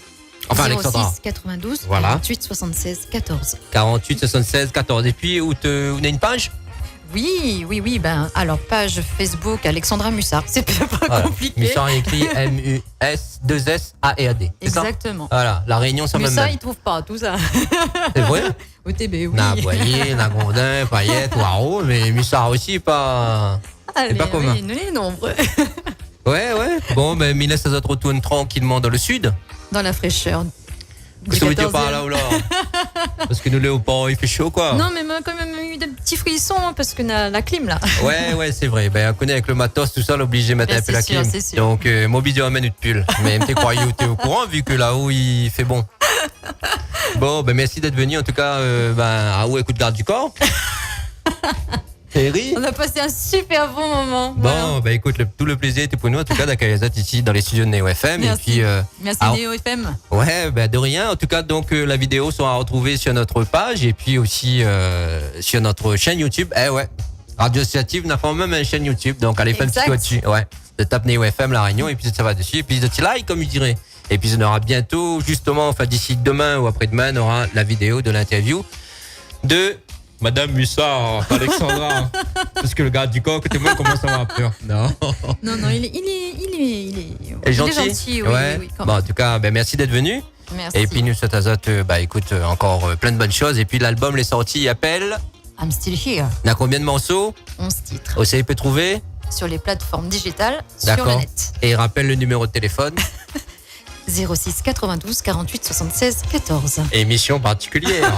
Enfin, Alexandra. 06 92 Voilà. 48 76 14. 48 76 14. Et puis, où on a une page? Oui. Ben, alors, page Facebook Alexandra Mussard. C'est pas Voilà. compliqué. Mussard écrit M-U-S-2-S-A-R-D. C'est ça? Exactement. Voilà, la Réunion, ça Mais même. ça, ils trouvent pas tout ça. C'est vrai? OTB, oui. Naboyer, Nagondin, Payette, Waro, mais Mussard aussi, pas. Allez, pas commun. oui, nous les nombreux. Ouais. Bon, ben, Mila, ça se retourne tranquillement dans le sud. Dans la fraîcheur. Qu'est-ce que vous dites par là ou là? Parce que nous, Léopard, il fait chaud, quoi. Non, mais moi, quand même eu des petits frissons hein, parce que la clim là. Ouais, c'est vrai. Ben, on connaît avec le matos, tout ça, on est obligé de mettre Ben, un peu c'est la sûr, clim. c'est sûr. Donc, Mobidio amène une pull. Mais t'es croyé ou t'es au courant, vu que là-haut, il fait bon. Bon, ben, merci d'être venu. En tout cas, à où écoute garde du corps. Thierry. On a passé un super bon moment. Bon, ben, écoute, tout le plaisir était pour nous, en tout cas, d'accueillir les autres ici dans les studios de Neo FM. Merci. Et puis, Merci alors- Néo FM. Ouais, ben de rien. En tout cas, donc la vidéo sera retrouvée sur notre page et puis aussi sur notre chaîne YouTube. Ouais, Radio Associative n'a pas même une chaîne YouTube, donc allez faire un petit Exact. coup dessus. Ouais, de taper Neo FM La Réunion et puis ça va dessus. Et puis de petit like comme je dirais. Et puis on aura bientôt, justement, enfin d'ici demain ou après-demain, on aura la vidéo de l'interview de Madame Mussard, Alexandra. Parce que le gars du corps, côté moi, commence à avoir peur. Non. Non, il est Elle est gentille. oui, ouais. oui, quand Bon, même. en tout cas, ben merci d'être venu. Merci. Et puis nous souhaitons à Zot, écoute, encore plein de bonnes choses. Et puis l'album, les sorties, il appelle. I'm still here. Il y a combien de morceaux? 11 titres. Aussi, il peut trouver. Sur les plateformes digitales, sur le D'accord. net. Et il rappelle le numéro de téléphone. 06 92 48 76 14. Émission particulière.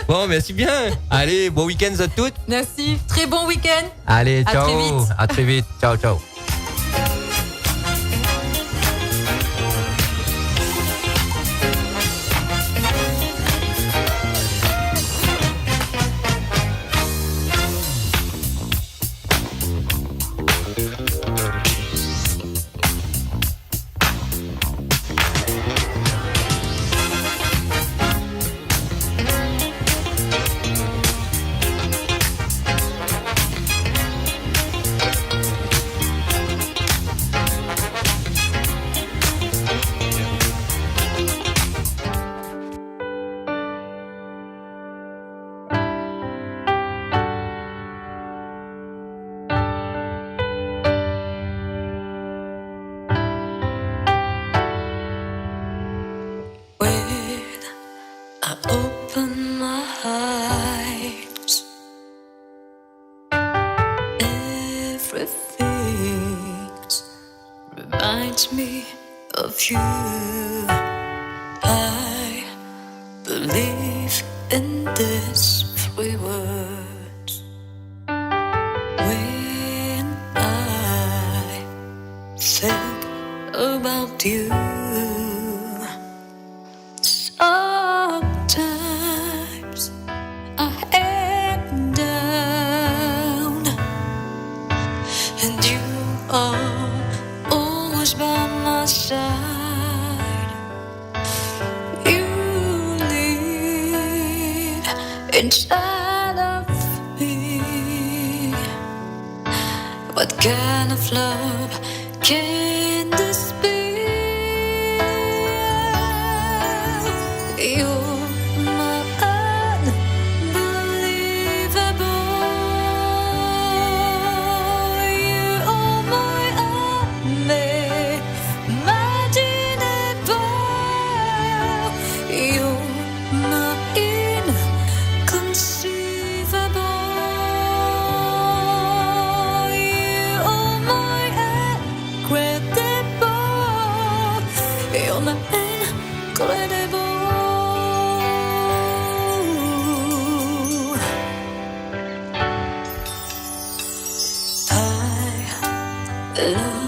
Bon, merci bien. Allez, bon week-end à toutes. Merci. Très bon week-end. Allez, À ciao. très vite. À très vite. Ciao, ciao. When I open my eyes, everything reminds me of you. I believe in these three words. When I think about you, sometimes I am down, and you are always by my side. You live inside of me. What kind of love can this be? You're my unbelievable. You are my unimaginable. You're my inconceivable. You are my incredible. You're my incredible. I love